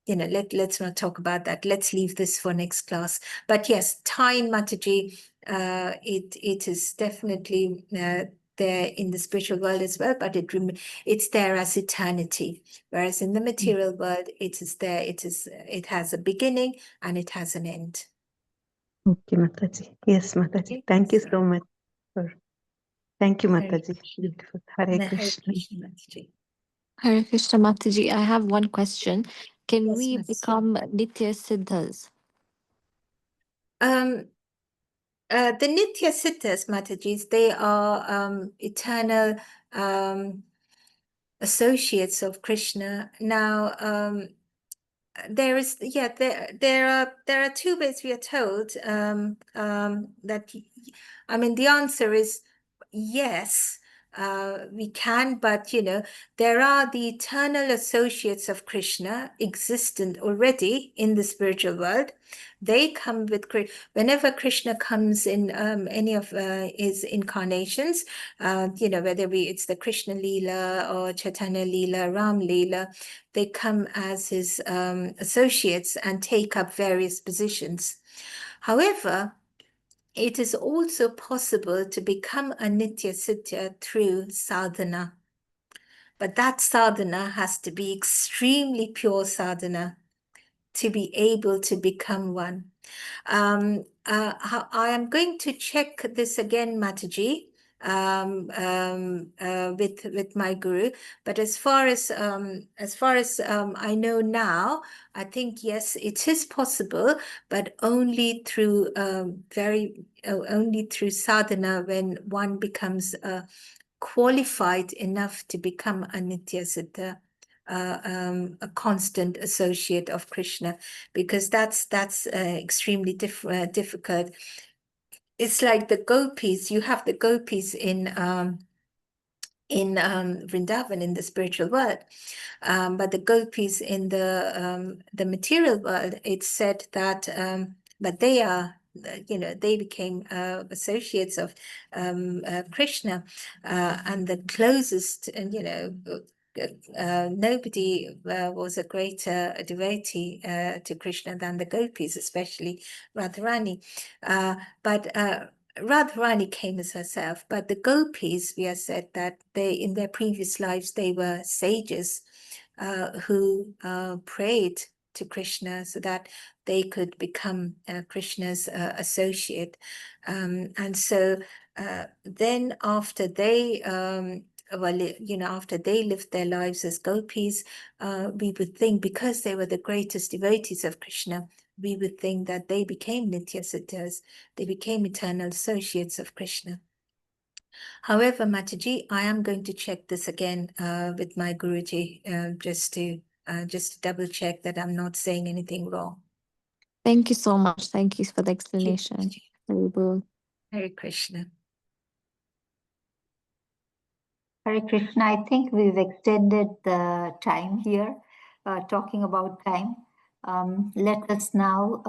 let's not talk about that. Let's leave this for next class. But yes, time, Mataji, it is definitely there in the spiritual world as well, but it's there as eternity, whereas in the material world it is there. It has a beginning and it has an end. Okay, Mataji. Yes, Mataji. Okay. Thank you so much. Thank you, Hare Mataji. Krishna. Beautiful. Hare Hare Krishna. Krishna, Mataji. Hare Krishna Mataji, I have one question. Can Yes, we Mataji. become Nitya Siddhas? The Nitya Siddhas, Matajis, they are eternal associates of Krishna. Now, there are two ways we are told that, I mean, the answer is yes, we can, but there are the eternal associates of Krishna existent already in the spiritual world. They come with whenever Krishna comes in any of his incarnations, whether it's the Krishna Leela or Chaitanya Leela, Ram Leela, they come as his associates and take up various positions. However, it is also possible to become a Nitya Siddha through sadhana. But that sadhana has to be extremely pure sadhana to be able to become one. I am going to check this again, Mataji, with my guru. But as far as I know now, I think yes, it is possible, but only through only through sadhana, when one becomes qualified enough to become a Nitya Siddha. A constant associate of Krishna, because that's extremely difficult. It's like the gopis. You have the gopis in Vrindavan, in the spiritual world, but the gopis in the material world, it's said that but they are they became associates of Krishna, and the closest, and nobody was a greater devotee to Krishna than the gopis, especially Radharani. But Radharani came as herself, but the gopis, we are said that they, in their previous lives, they were sages who prayed to Krishna so that they could become Krishna's associate. And so then after they after they lived their lives as gopis, we would think, because they were the greatest devotees of Krishna, we would think that they became Nitya Siddhas, they became eternal associates of Krishna. However, Mataji, I am going to check this again with my Guruji, just to double check that I'm not saying anything wrong. Thank you so much. Thank you for the Thank you, explanation. Mataji. Very good. Hare Krishna. Hare Krishna, I think we've extended the time here, talking about time. Let us now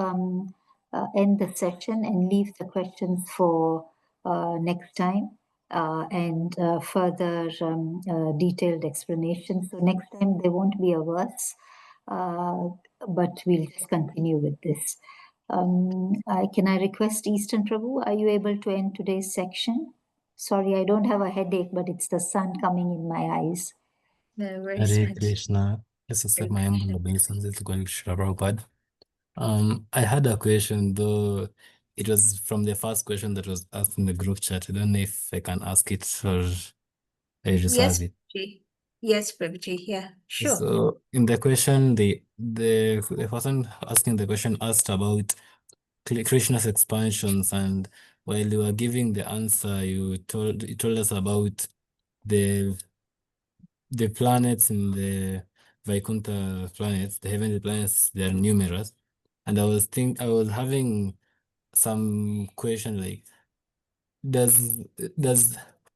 end the session and leave the questions for next time, and further detailed explanations. So next time there won't be a verse, but we'll just continue with this. Can I request Eastern Prabhu, are you able to end today's section? Sorry, I don't have a headache, but it's the sun coming in my eyes. No worries, Hare Mataji. Krishna. Let's accept my Hare humble Krishna. obeisances to God, Shri Prabhupada. I had a question, though it was from the first question that was asked in the group chat. I don't know if I can ask it or I reserve Yes, it. Prabhuji. Yes, Prabhuji. Yeah, sure. So in the question, the person asking the question asked about Krishna's expansions, and while you were giving the answer, you told us about the planets in the Vaikuntha planets, the heavenly planets. They are numerous, and I was having some question like, does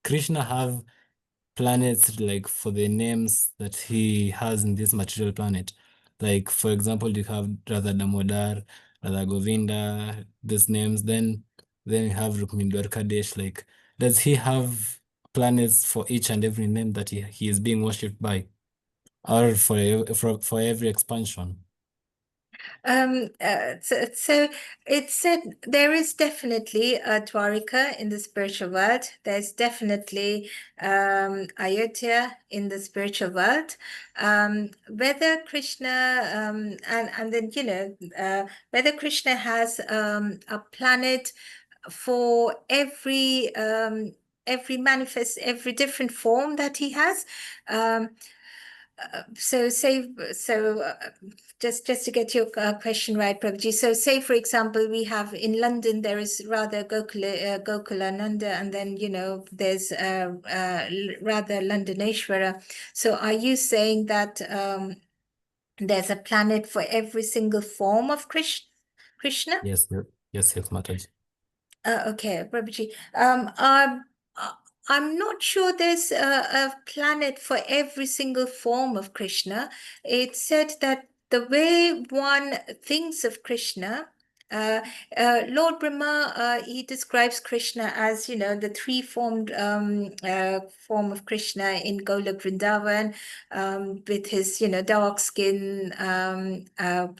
Krishna have planets like for the names that he has in this material planet? Like, for example, you have Radha Damodar, Radha Govinda, these names. Then you have Rukmini Dwarkadesh. Like, does he have planets for each and every name that he is being worshipped by, or for every expansion? So it said there is definitely a Dwarika in the spiritual world. There's definitely Ayodhya in the spiritual world. Whether Krishna and then whether Krishna has a planet for every every different form that he has. Just to get your question right, Prabhuji. So say, for example, we have in London, there is Radha Gokulananda, and then, there's Radha Londoneshwara. So are you saying that there's a planet for every single form of Krishna? Yes, Mataji. Okay, Prabhuji. I'm not sure there's a planet for every single form of Krishna. It's said that the way one thinks of Krishna, Lord Brahma, he describes Krishna as, you know, the three-formed form of Krishna in Golok Vrindavan, with his, you know, dark skin,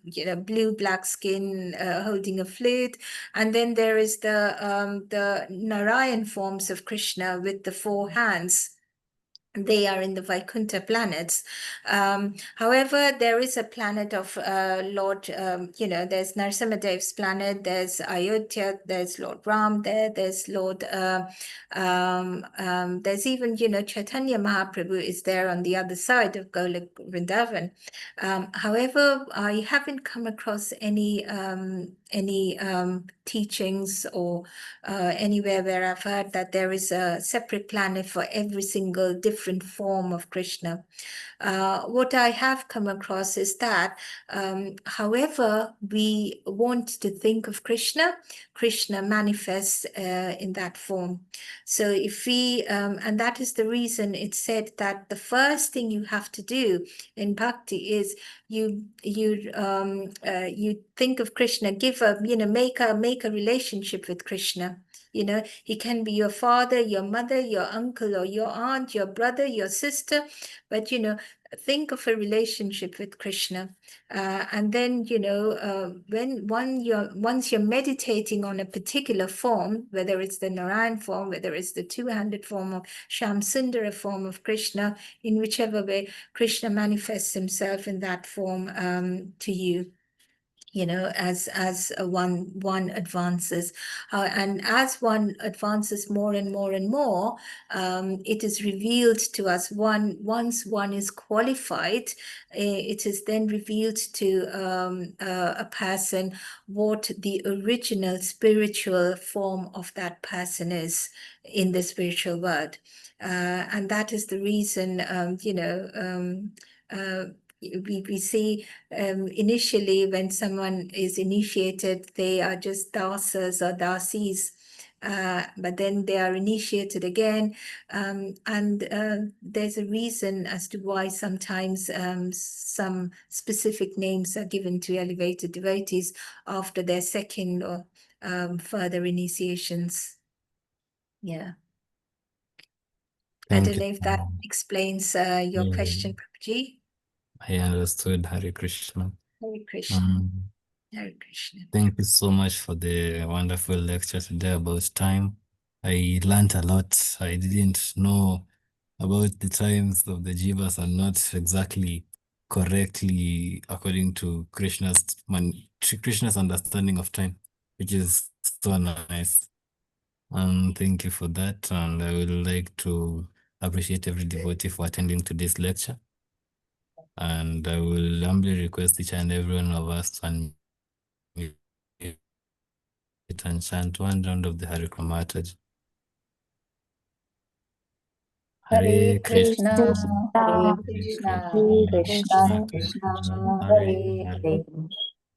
you know, blue-black skin, holding a flute. And then there is the Narayan forms of Krishna with the four hands. They are in the Vaikuntha planets. However, there is a planet of Lord, you know, there's Narasimhadev's planet, there's Ayodhya, there's Lord Ram there, there's Lord, there's even, you know, Chaitanya Mahaprabhu is there on the other side of Golok Vrindavan. However, I haven't come across any teachings or anywhere where I've heard that there is a separate planet for every single different form of Krishna. What I have come across is that however we want to think of Krishna, Krishna manifests in that form. So if we, and that is the reason it's said that the first thing you have to do in bhakti is you think of Krishna, give a, you know, make a relationship with Krishna. You know, he can be your father, your mother, your uncle, or your aunt, your brother, your sister, but, you know, think of a relationship with Krishna. And then, you know, once you're meditating on a particular form, whether it's the Narayan form, whether it's the two-handed form of Shyam Sundara form of Krishna, in whichever way, Krishna manifests himself in that form to you. You know, as one advances, and as one advances more and more and more, it is revealed to us. Once one is qualified, it is then revealed to a person what the original spiritual form of that person is in the spiritual world, and that is the reason, you know. We see initially when someone is initiated, they are just dasas or dasis, but then they are initiated again, and there's a reason as to why sometimes some specific names are given to elevated devotees after their second or further initiations. Yeah. I don't know if that explains your question, Prabhuji. I understood. Hare Krishna. Hare Krishna. Hare Krishna. Thank you so much for the wonderful lecture today about time. I learned a lot. I didn't know about the times of the jivas are not exactly correctly according to Krishna's understanding of time, which is so nice. Thank you for that. And I would like to appreciate every devotee for attending today's lecture. And I will humbly request each and every one of us to unmute and chant one round of the Hare Mataji. Hare Krishna, Hare Krishna, Krishna Krishna, Hare Hare,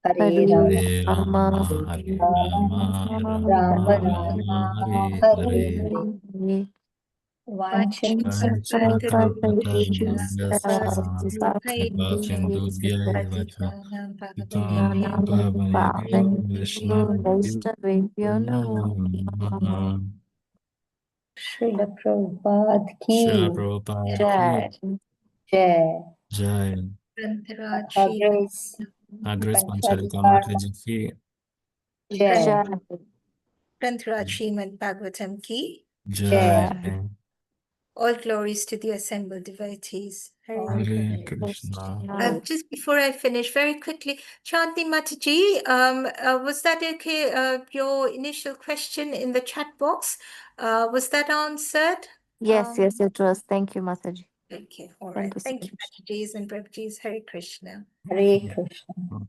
Hare Rama, Hare Rama, Hare Rama, Rama Rama Rama, Rama, Hare Hare Hare. Hare. Srila Prabhupada Srila ki Prabhupada ki Jai. Jai. Grantharaj Grace Grace Panchali Panchali Kar Kar Mataji ki Jai. Srimad Bhagavatam ki. Jai. All glories to the assembled devotees. Hare Hare Krishna. Just before I finish, very quickly, Chandni Mataji, was that okay? Your initial question in the chat box, was that answered? Yes, yes, it was. Thank you, Mataji. Okay, all Thank right. you so Thank you, much. Matajis and Prabhujis. Hare Krishna. Hare Krishna.